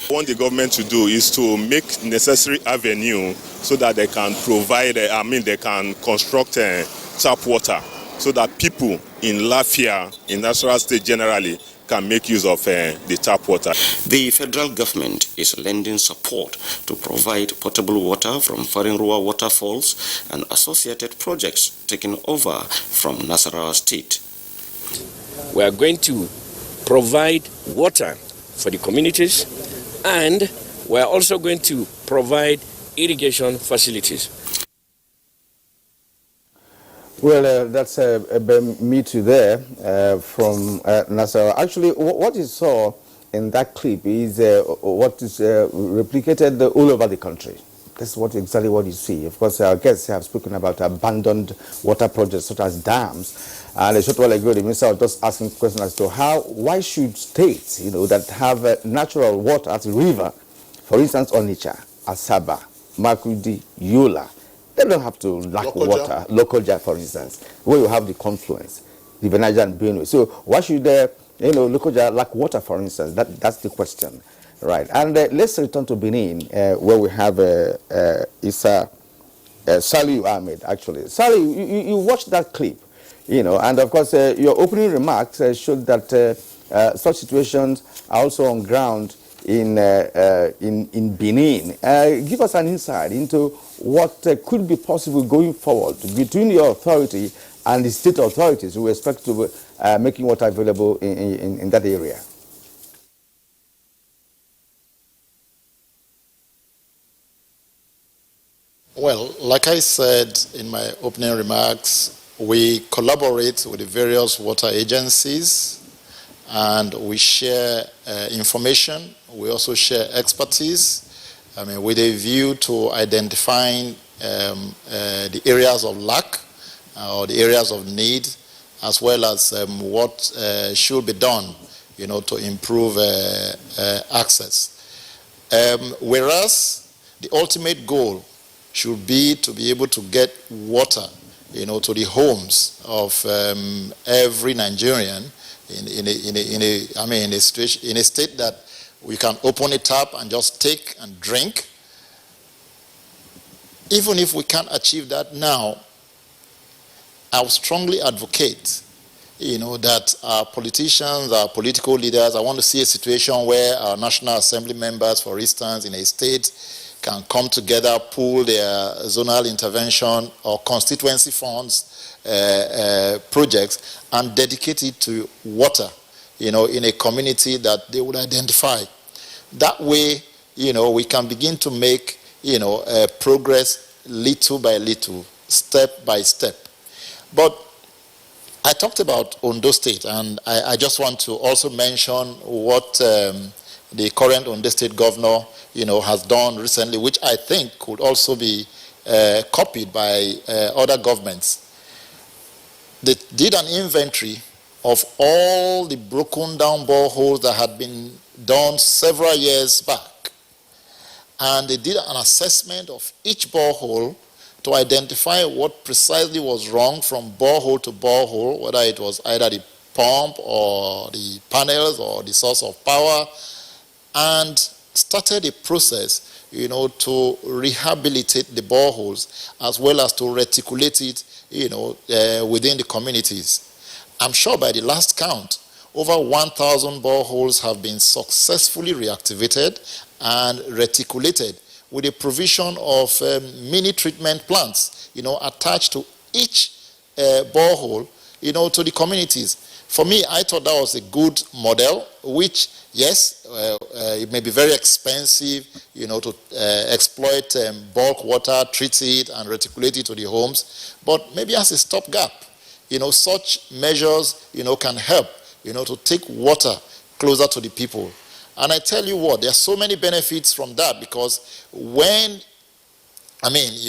What the government to do is to make necessary avenue so that they can provide, they can construct tap water so that people in Lafia, in Nasarawa State generally, can make use of the tap water. The federal government is lending support to provide potable water from Farinrua waterfalls and associated projects taken over from Nasarawa State. We are going to provide water for the communities, and we are also going to provide irrigation facilities. Well, that's me too there from Nasarawa. Actually, what you saw in that clip is what is replicated all over the country. That's exactly what you see. Of course, our guests have spoken about abandoned water projects such as dams. And a short while ago, the minister was just asking questions as to why should states, that have natural water at the river, for instance, Onitsha, Asaba, Makurdi, Yola, they don't have to lack water. Lokoja, for instance, where you have the confluence, the Niger and Benue. So why should Lokoja lack water, for instance? That's the question, right? And let's return to Benin, where we have Saliu Ahmed. Actually, Saliu, you watched that clip, and of course your opening remarks showed that such situations are also on ground in Benin. Give us an insight into what could be possible going forward between your authority and the state authorities with respect to making water available in that area. Well, like I said in my opening remarks, we collaborate with the various water agencies and we share information. We also share expertise, with a view to identifying the areas of lack or the areas of need, as well as what should be done, to improve access. Whereas the ultimate goal should be to be able to get water, to the homes of every Nigerian in a state that we can open a tap and just take and drink. Even if we can't achieve that now, I would strongly advocate, that our politicians, our political leaders, I want to see a situation where our National Assembly members, for instance, in a state, can come together, pool their zonal intervention or constituency funds, projects, and dedicate it to water, in a community that they would identify. That way, we can begin to make, progress little by little, step by step. But I talked about Ondo State, and I just want to also mention what the current Ondo State governor, has done recently, which I think could also be copied by other governments. They did an inventory of all the broken down boreholes that had been done several years back. And they did an assessment of each borehole to identify what precisely was wrong from borehole to borehole, whether it was either the pump or the panels or the source of power, and started a process, to rehabilitate the boreholes as well as to reticulate it, within the communities. I'm sure by the last count, over 1,000 boreholes have been successfully reactivated and reticulated with the provision of mini treatment plants, attached to each borehole, to the communities. For me, I thought that was a good model, which, yes, it may be very expensive, to exploit bulk water, treat it, and reticulate it to the homes, but maybe as a stopgap, such measures, can help, to take water closer to the people. And I tell you what, there are so many benefits from that, because you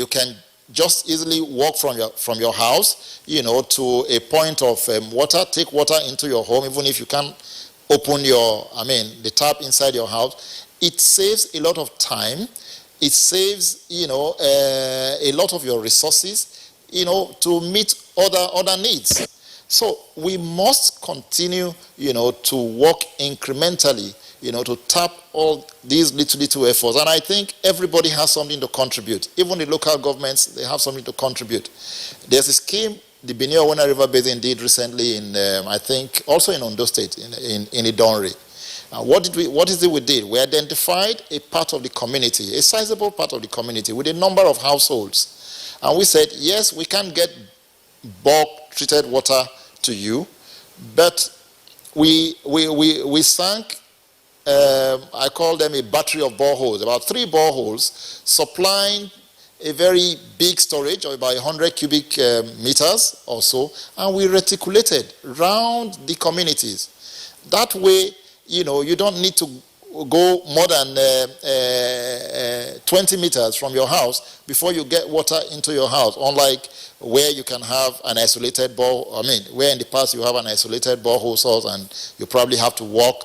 can just easily walk from your house, to a point of water, take water into your home, even if you can't open the tap inside your house. It saves a lot of time. It saves, a lot of your resources, to meet other needs. So we must continue, to work incrementally, to tap all these little efforts. And I think everybody has something to contribute. Even the local governments, they have something to contribute. There's a scheme the Benue River Basin did recently in, I think, also in Ondo State, in Idonre. What is it we did? We identified a part of the community, a sizable part of the community with a number of households. And we said, yes, we can get bulk treated water to you, but we sank, I call them a battery of boreholes, about 3 boreholes, supplying a very big storage of about 100 cubic meters or so, and we reticulated round the communities. That way, you don't need to go more than 20 meters from your house before you get water into your house, unlike where you can have an isolated where in the past you have an isolated borehole source and you probably have to walk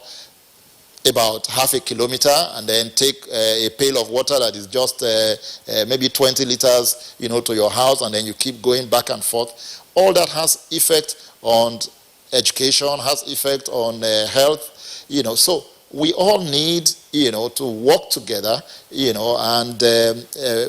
about half a kilometer and then take a pail of water that is just maybe 20 liters, to your house, and then you keep going back and forth. All that has effect on education, has effect on health, so we all need, to work together, and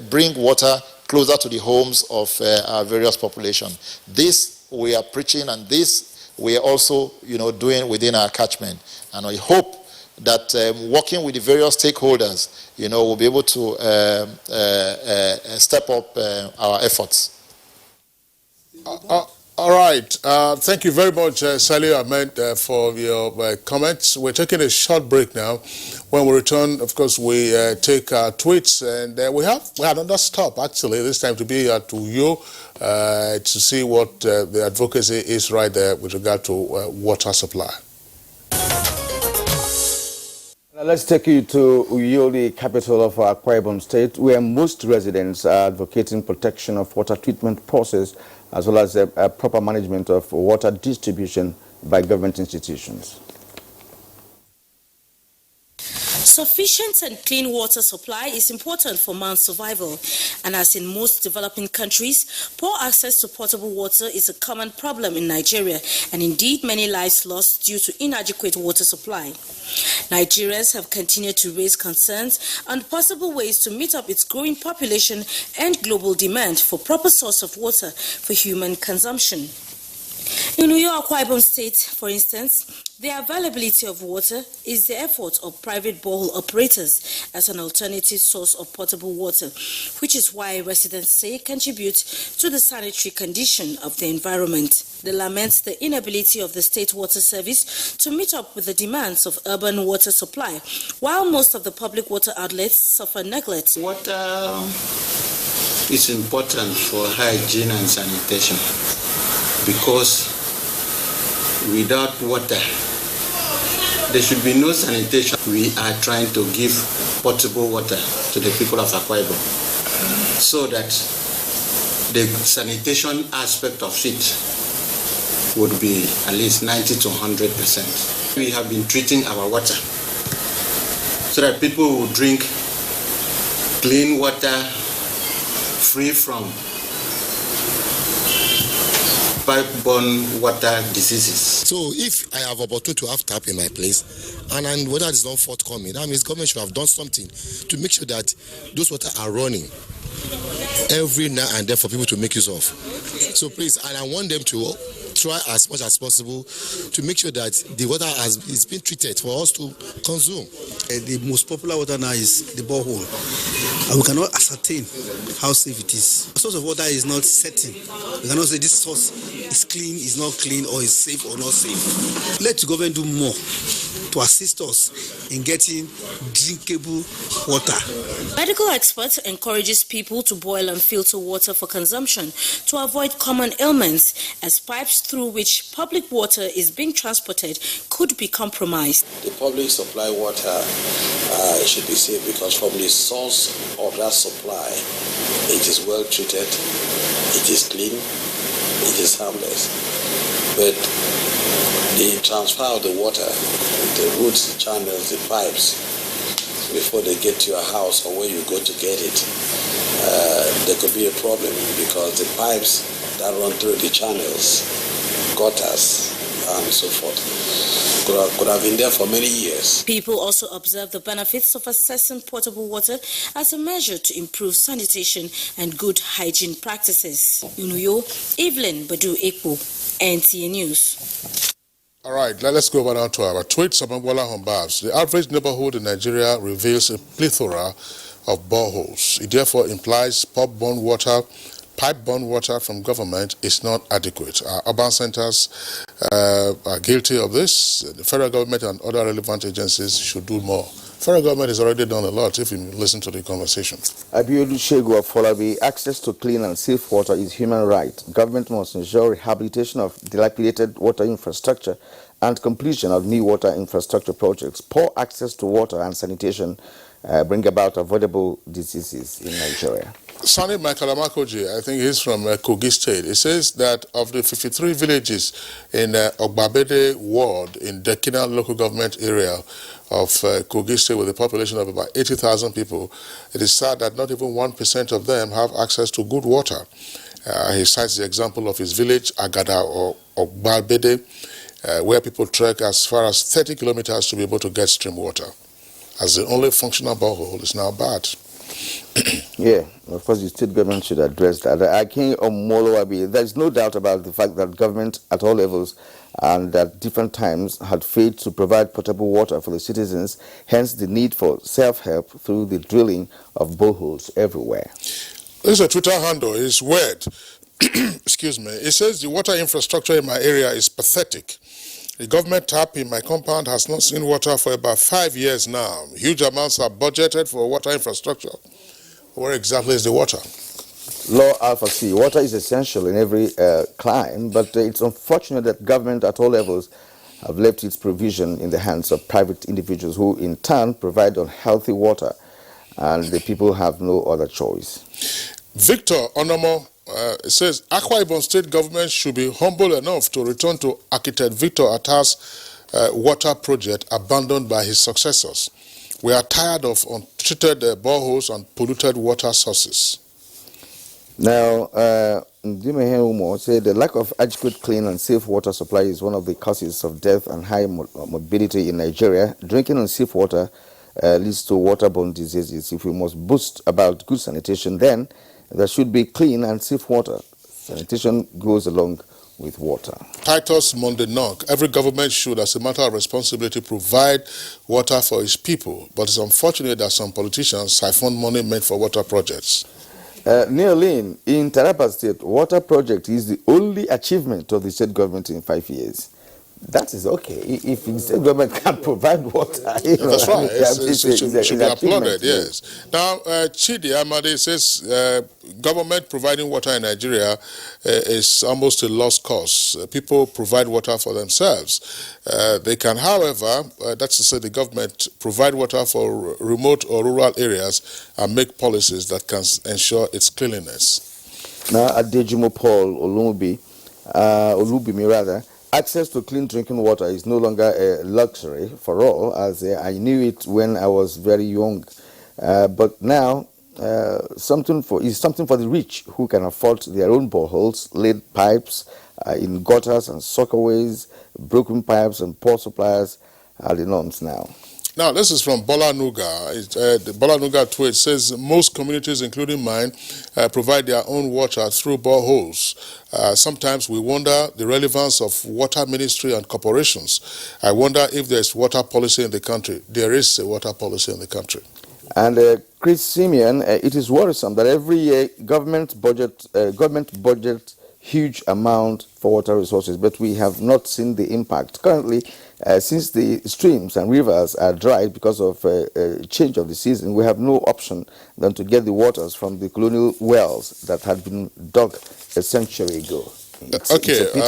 bring water closer to the homes of our various population. This we are preaching, and this we are also, doing within our catchment. And I hope that working with the various stakeholders, we'll be able to step up our efforts. All right. Thank you very much, Salih Ahmed, for your comments. We're taking a short break now. When we return, of course, we take our tweets, and we had another stop, actually, this time to be at Uyo to see what the advocacy is right there with regard to water supply. Now let's take you to Uyo, the capital of Akwa Ibom State, where most residents are advocating protection of water treatment process as well as proper management of water distribution by government institutions. Sufficient and clean water supply is important for man's survival, and as in most developing countries, poor access to potable water is a common problem in Nigeria, and indeed many lives lost due to inadequate water supply. Nigerians have continued to raise concerns on possible ways to meet up its growing population and global demand for proper source of water for human consumption. In Uyo, Akwa Ibom State, for instance, the availability of water is the effort of private borehole operators as an alternative source of potable water, which is why residents say contributes to the sanitary condition of the environment. They lament the inability of the State Water Service to meet up with the demands of urban water supply, while most of the public water outlets suffer neglect. Water is important for hygiene and sanitation, because without water, there should be no sanitation. We are trying to give potable water to the people of Akwa Ibom so that the sanitation aspect of it would be at least 90 to 100%. We have been treating our water so that people will drink clean water free from pipe-borne water diseases. So if I have opportunity to have tap in my place and water is not forthcoming, that means government should have done something to make sure that those water are running every now and then for people to make use of. So please, and I want them to try as much as possible to make sure that the water is being treated for us to consume. The most popular water now is the borehole, and we cannot ascertain how safe it is. The source of water is not certain. We cannot say this source is clean, is not clean, or is safe or not safe. Let the government do more to assist us in getting drinkable water. Medical experts encourages people to boil and filter water for consumption to avoid common ailments, as pipes through which public water is being transported could be compromised. The public supply water should be safe because from the source of that supply, it is well treated, it is clean, it is harmless. But the transfer of the water, the roots, the channels, the pipes, before they get to your house or where you go to get it, there could be a problem because the pipes that run through the channels, gutters, and so forth, could have been there for many years. People also observe the benefits of accessing potable water as a measure to improve sanitation and good hygiene practices. Unuyo, Evelyn Badu Ekpo, NTA News. All right, let's go over now to our tweets. The average neighborhood in Nigeria reveals a plethora of boreholes. It therefore implies pipe-borne water from government is not adequate. Our urban centers are guilty of this. The federal government and other relevant agencies should do more. Federal government has already done a lot if you listen to the conversation. Abiodun Shegu of Folabi, access to clean and safe water is human right. Government must ensure rehabilitation of dilapidated water infrastructure and completion of new water infrastructure projects. Poor access to water and sanitation bring about avoidable diseases in Nigeria. Sani Makalamakoji, I think he's from Kogi State. He says that of the 53 villages in Ogbabede ward in Dekina local government area of Kogi State with a population of about 80,000 people, it is sad that not even 1% of them have access to good water. He cites the example of his village, Agada or Ogbabede, where people trek as far as 30 kilometers to be able to get stream water, as the only functional borehole is now bad. Yeah, of course the state government should address that. Akin Omolowabi, there's no doubt about the fact that government at all levels and at different times had failed to provide potable water for the citizens, hence the need for self-help through the drilling of boreholes everywhere. This is a Twitter handle, it's weird. Excuse me. It says the water infrastructure in my area is pathetic. The government tap in my compound has not seen water for about 5 years now. Huge amounts are budgeted for water infrastructure. Where exactly is the water? Law Alpha C, water is essential in every clime, but it's unfortunate that government at all levels have left its provision in the hands of private individuals who in turn provide unhealthy water, and the people have no other choice. Victor Onomo says Akwa Ibom state government should be humble enough to return to architect Victor Atta's water project abandoned by his successors. We are tired of untreated boreholes and polluted water sources. Now, Ndimehe Umo said the lack of adequate, clean and safe water supply is one of the causes of death and high morbidity in Nigeria. Drinking unsafe water leads to waterborne diseases. If we must boast about good sanitation, then there should be clean and safe water. Sanitation goes along with water. Titus Mondenok, every government should, as a matter of responsibility, provide water for its people. But it's unfortunate that some politicians siphon money meant for water projects. Neil Lane, in Taraba State, water project is the only achievement of the state government in 5 years. that is okay. If the state government can't provide water, That's right. It should be applauded, yes. Now, Chidi Amade says government providing water in Nigeria is almost a lost cause. People provide water for themselves. They can, however, that's to say the government, provide water for remote or rural areas and make policies that can ensure its cleanliness. Now, Adejimo Paul Olubimi rather, access to clean drinking water is no longer a luxury for all, as I knew it when I was very young. But now, something for the rich who can afford their own boreholes, laid pipes in gutters and soccerways, broken pipes and poor suppliers are the norms now. Now, this is from Bola Nuga. The Bola Nuga tweet says most communities, including mine, provide their own water through boreholes. Sometimes we wonder the relevance of water ministry and corporations. I wonder if there's water policy in the country. There is a water policy in the country. And Chris Simeon, it is worrisome that every year government budget huge amount for water resources, but we have not seen the impact. Currently, since the streams and rivers are dried because of change of the season, we have no option than to get the waters from the colonial wells that had been dug a century ago. It's a pity.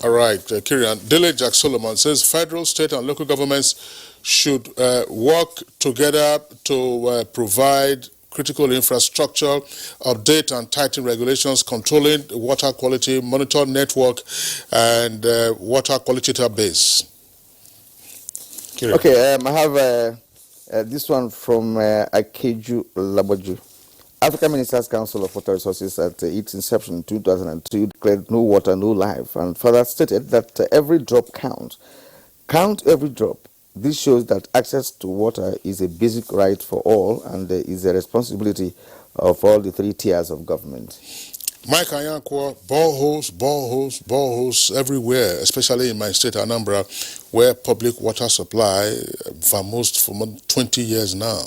All right, Kirian. Dele Jack Solomon says federal, state, and local governments should work together to provide critical infrastructure, update and tighten regulations, controlling water quality, monitor network, and water quality database. Okay, I have this one from Akeju Laboju. African Ministers' Council of Water Resources at its inception in 2002 declared no water, no life, and further stated that every drop counts. Count every drop. This shows that access to water is a basic right for all and is a responsibility of all the three tiers of government. Mike Ayankwo, boreholes everywhere, especially in my state, Anambra, where public water supply for more than 20 years now.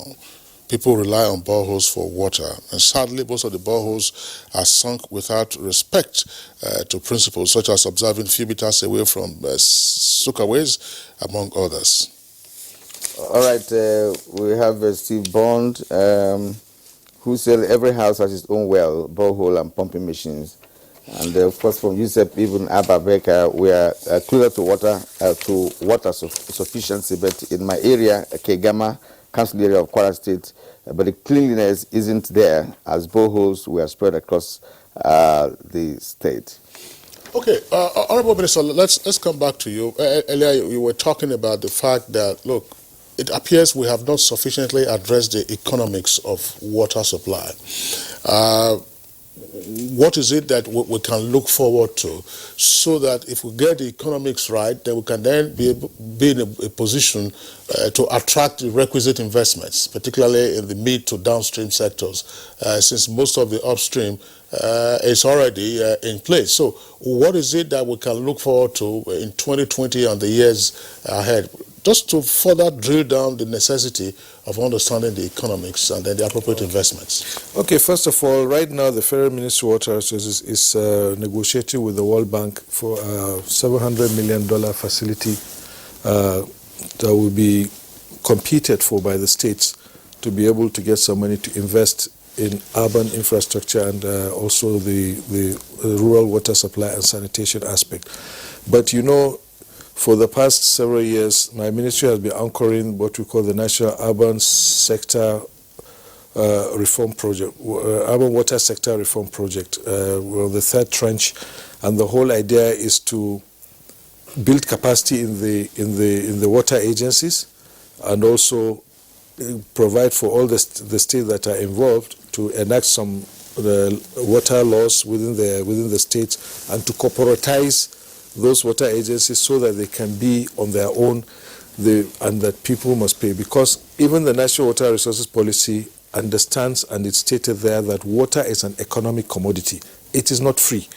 People rely on boreholes for water, and sadly, most of the boreholes are sunk without respect to principles such as observing few meters away from soakaways, among others. All right, we have Steve Bond, who said every house has its own well, borehole, and pumping machines. And of course, from USEP, even Abba Baker, we are closer to water sufficiency. But in my area, Kegama, council area of Kwara State, but the cleanliness isn't there, as boreholes were spread across the state. Okay, Honorable Minister, let's come back to you. Earlier, you were talking about the fact that, look, it appears we have not sufficiently addressed the economics of water supply. What is it that we can look forward to so that if we get the economics right, then we can then be in a position to attract the requisite investments, particularly in the mid to downstream sectors, since most of the upstream is already in place. So what is it that we can look forward to in 2020 and the years ahead, just to further drill down the necessity of understanding the economics and then the appropriate investments? Okay, first of all, right now the Federal Ministry of Water Resources is negotiating with the World Bank for a $700 million facility that will be competed for by the states to be able to get some money to invest in urban infrastructure and also the rural water supply and sanitation aspect. But you know, for the past several years, my ministry has been anchoring what we call the National Urban Sector Reform Project, Urban Water Sector Reform Project. We're on the third tranche, and the whole idea is to build capacity in the water agencies, and also provide for all the states that are involved to enact some water laws within the states and to corporatize those water agencies so that they can be on their own and that people must pay. Because even the National Water Resources Policy understands, and it's stated there, that water is an economic commodity. It is not free.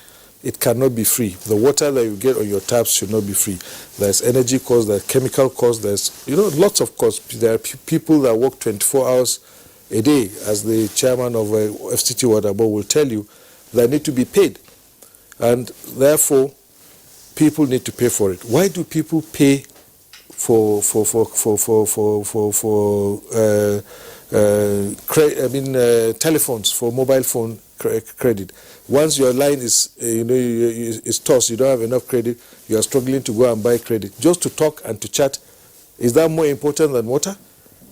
It cannot be free. The water that you get on your taps should not be free. There's energy cost, there's chemical cost, there's lots of costs. There are people that work 24 hours a day, as the chairman of FCT Water Board will tell you, that need to be paid. And therefore, people need to pay for it. Why do people pay for telephones, for mobile phone credit? Once your line is is tossed, you don't have enough credit, you are struggling to go and buy credit just to talk and to chat. Is that more important than water?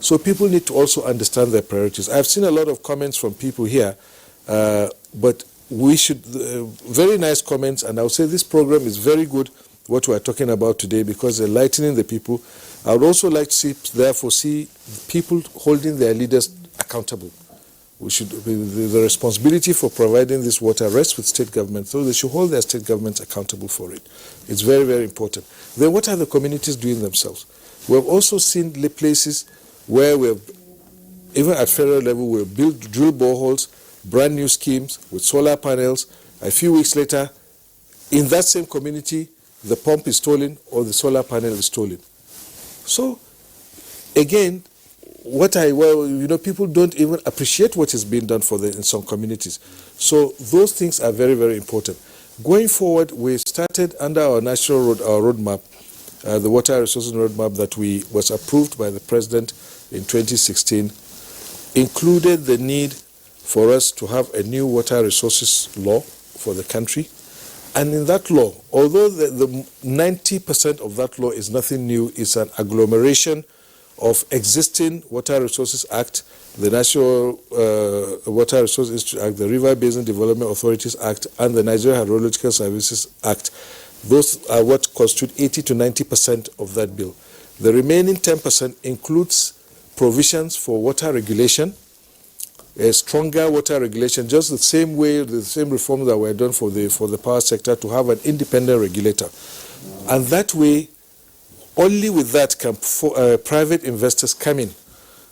So people need to also understand their priorities. I've seen a lot of comments from people here, but we should, very nice comments, and I'll say this program is very good, what we are talking about today, because they're enlightening the people. I would also like to see people holding their leaders accountable. We should, the responsibility for providing this water rests with state government, so they should hold their state governments accountable for it. It's very, very important. Then what are the communities doing themselves? We have also seen places where we have, even at federal level, we have drill boreholes, brand new schemes with solar panels. A few weeks later, in that same community, the pump is stolen or the solar panel is stolen. So, again, people don't even appreciate what is being done for them in some communities. So those things are very, very important. Going forward, we started under our national roadmap, the water resources roadmap that was approved by the president in 2016, included the need for us to have a new water resources law for the country. And in that law, although the 90% of that law is nothing new, it's an agglomeration of existing Water Resources Act, the National Water Resources Institute Act, the River Basin Development Authorities Act, and the Nigerian Hydrological Services Act. Those are what constitute 80 to 90% of that bill. The remaining 10% includes provisions for water regulation, a stronger water regulation, just the same way, the same reforms that were done for the power sector, to have an independent regulator. And that way, only with that can private investors come in.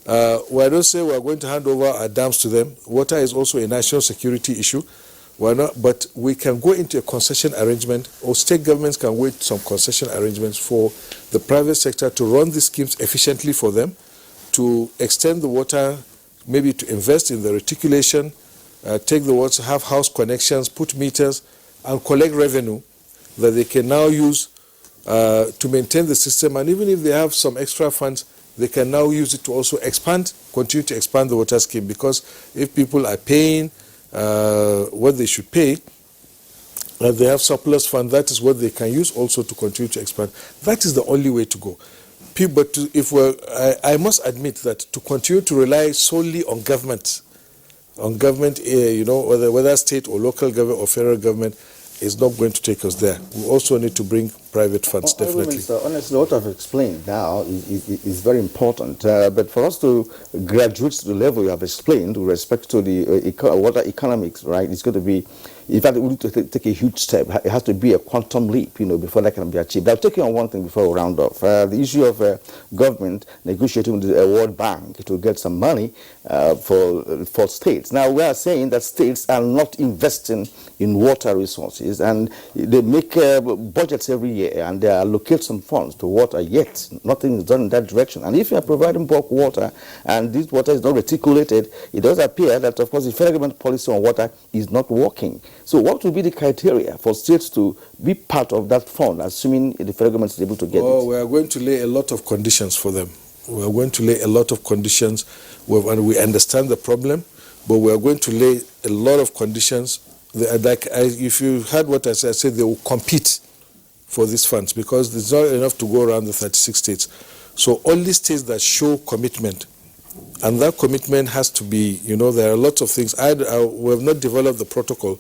I don't say we're going to hand over our dams to them. Water is also a national security issue. We're not, but we can go into a concession arrangement, or state governments can wait some concession arrangements for the private sector to run these schemes efficiently for them, to extend the water, maybe to invest in the reticulation, take the water, have house connections, put meters, and collect revenue that they can now use to maintain the system. And even if they have some extra funds, they can now use it to also continue to expand the water scheme, because if people are paying what they should pay, and they have surplus fund, that is what they can use also to continue to expand. That is the only way to go. But I must admit that to continue to rely solely on government, whether state or local government or federal government, is not going to take us there. We also need to bring private funds, definitely. Minister, honestly, what I've explained now is very important. But for us to graduate to the level you have explained with respect to the water economics, right, it's going to be, in fact, we need to take a huge step. It has to be a quantum leap, before that can be achieved. I'll take you on one thing before we round off. The issue of government negotiating with the World Bank to get some money for states. Now, we are saying that states are not investing in water resources, and they make budgets every year, and they allocate some funds to water, yet nothing is done in that direction. And if you are providing bulk water, and this water is not reticulated, it does appear that, of course, the federal government policy on water is not working. So what would be the criteria for states to be part of that fund, assuming the federal government is able to get it? We are going to lay a lot of conditions for them. We are going to lay a lot of conditions, and we understand the problem, but we are going to lay a lot of conditions. If you heard what I said, they will compete for these funds, because there's not enough to go around the 36 states. So only states that show commitment, and that commitment has to be, there are lots of things. We have not developed the protocol,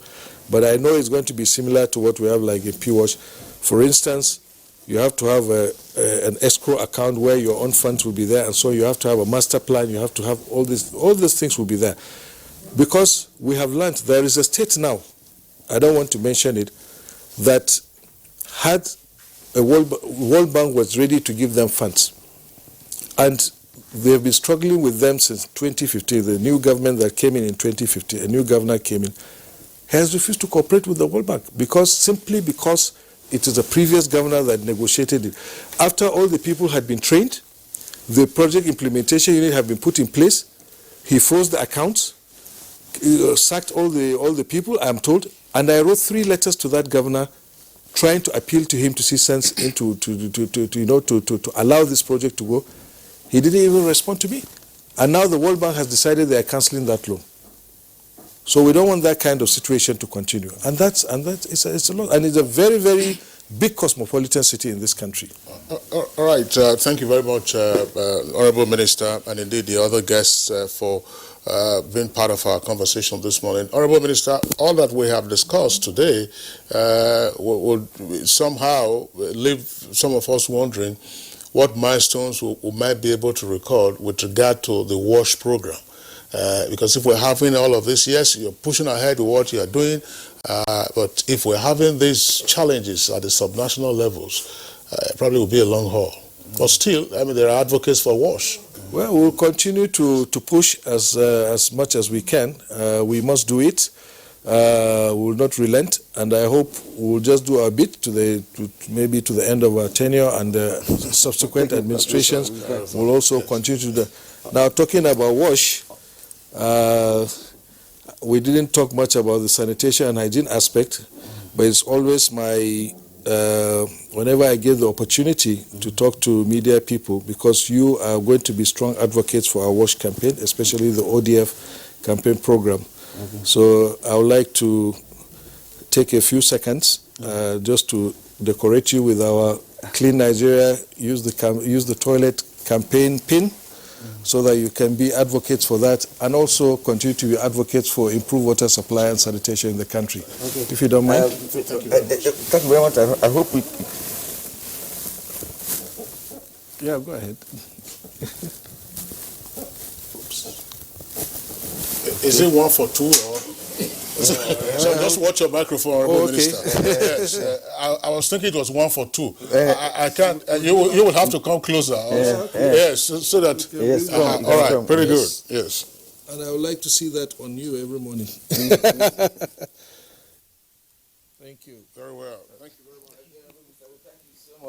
but I know it's going to be similar to what we have like in PWASH. For instance, you have to have an escrow account where your own funds will be there, and so you have to have a master plan, you have to have all these things will be there. Because we have learned there is a state now, I don't want to mention it, that had a World Bank was ready to give them funds. And they've been struggling with them since 2015. The new government that came in 2015, a new governor came in, has refused to cooperate with the World Bank, simply because it is the previous governor that negotiated it. After all the people had been trained, the project implementation unit had been put in place, he froze the accounts, sacked all the people, I am told, and I wrote 3 letters to that governor trying to appeal to him to see sense into to allow this project to go. He didn't even respond to me. And now the World Bank has decided they are cancelling that loan. So we don't want that kind of situation to continue. And it's a lot. And it's a very, very big cosmopolitan city in this country. All right. Thank you very much, Honorable Minister, and indeed the other guests for being part of our conversation this morning. Honorable Minister, all that we have discussed today will somehow leave some of us wondering what milestones we might be able to record with regard to the WASH program. Because if we're having all of this, yes, you're pushing ahead with what you're doing, but if we're having these challenges at the subnational levels, it probably will be a long haul. But still, I mean, there are advocates for WASH. Well, we'll continue to push as much as we can. We must do it. We'll not relent, and I hope we'll just do our bit maybe to the end of our tenure, and subsequent administrations will also continue to do. Now, talking about WASH, we didn't talk much about the sanitation and hygiene aspect, but it's always my whenever I get the opportunity to talk to media people, because you are going to be strong advocates for our WASH campaign, especially the ODF campaign program. So I would like to take a few seconds just to decorate you with our Clean Nigeria, use the toilet campaign pin, so that you can be advocates for that, and also continue to be advocates for improved water supply and sanitation in the country. Okay. If you don't mind. Thank you very much. I hope we... Yeah, go ahead. Is it 1 for 2 or? So just watch your microphone, Honorable Minister. Yes, I was thinking it was 1 for 2. I can't. You will have to come closer. Yes, so that. Yes. All right. Pretty good. Yes. And I would like to see that on you every morning. Thank you. Very well. Thank you very much.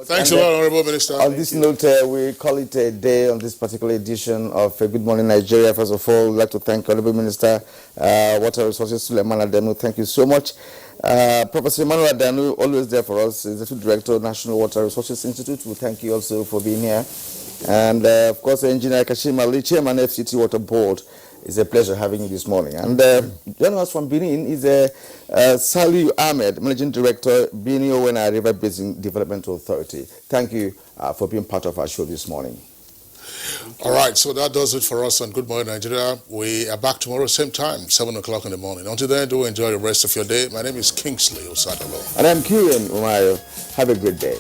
Thanks a lot, Honorable Minister. On this note, we call it a day on this particular edition of Good Morning Nigeria. First of all, we'd like to thank Honorable Minister, Water Resources, Suleiman Adenu. Thank you so much. Professor Emmanuel Adenu, always there for us, Executive Director of National Water Resources Institute. We thank you also for being here. And, of course, Engineer Kashim Ali, Chairman FCT Water Board. It's a pleasure having you this morning. And joining us from Benin is Saliu Ahmed, Managing Director, Benin Owena River Basin Development Authority. Thank you for being part of our show this morning. All right, so that does it for us on Good Morning Nigeria. We are back tomorrow, same time, 7 o'clock in the morning. Until then, do enjoy the rest of your day. My name is Kingsley Osadolo. And I'm Kieran Umayo. Have a great day.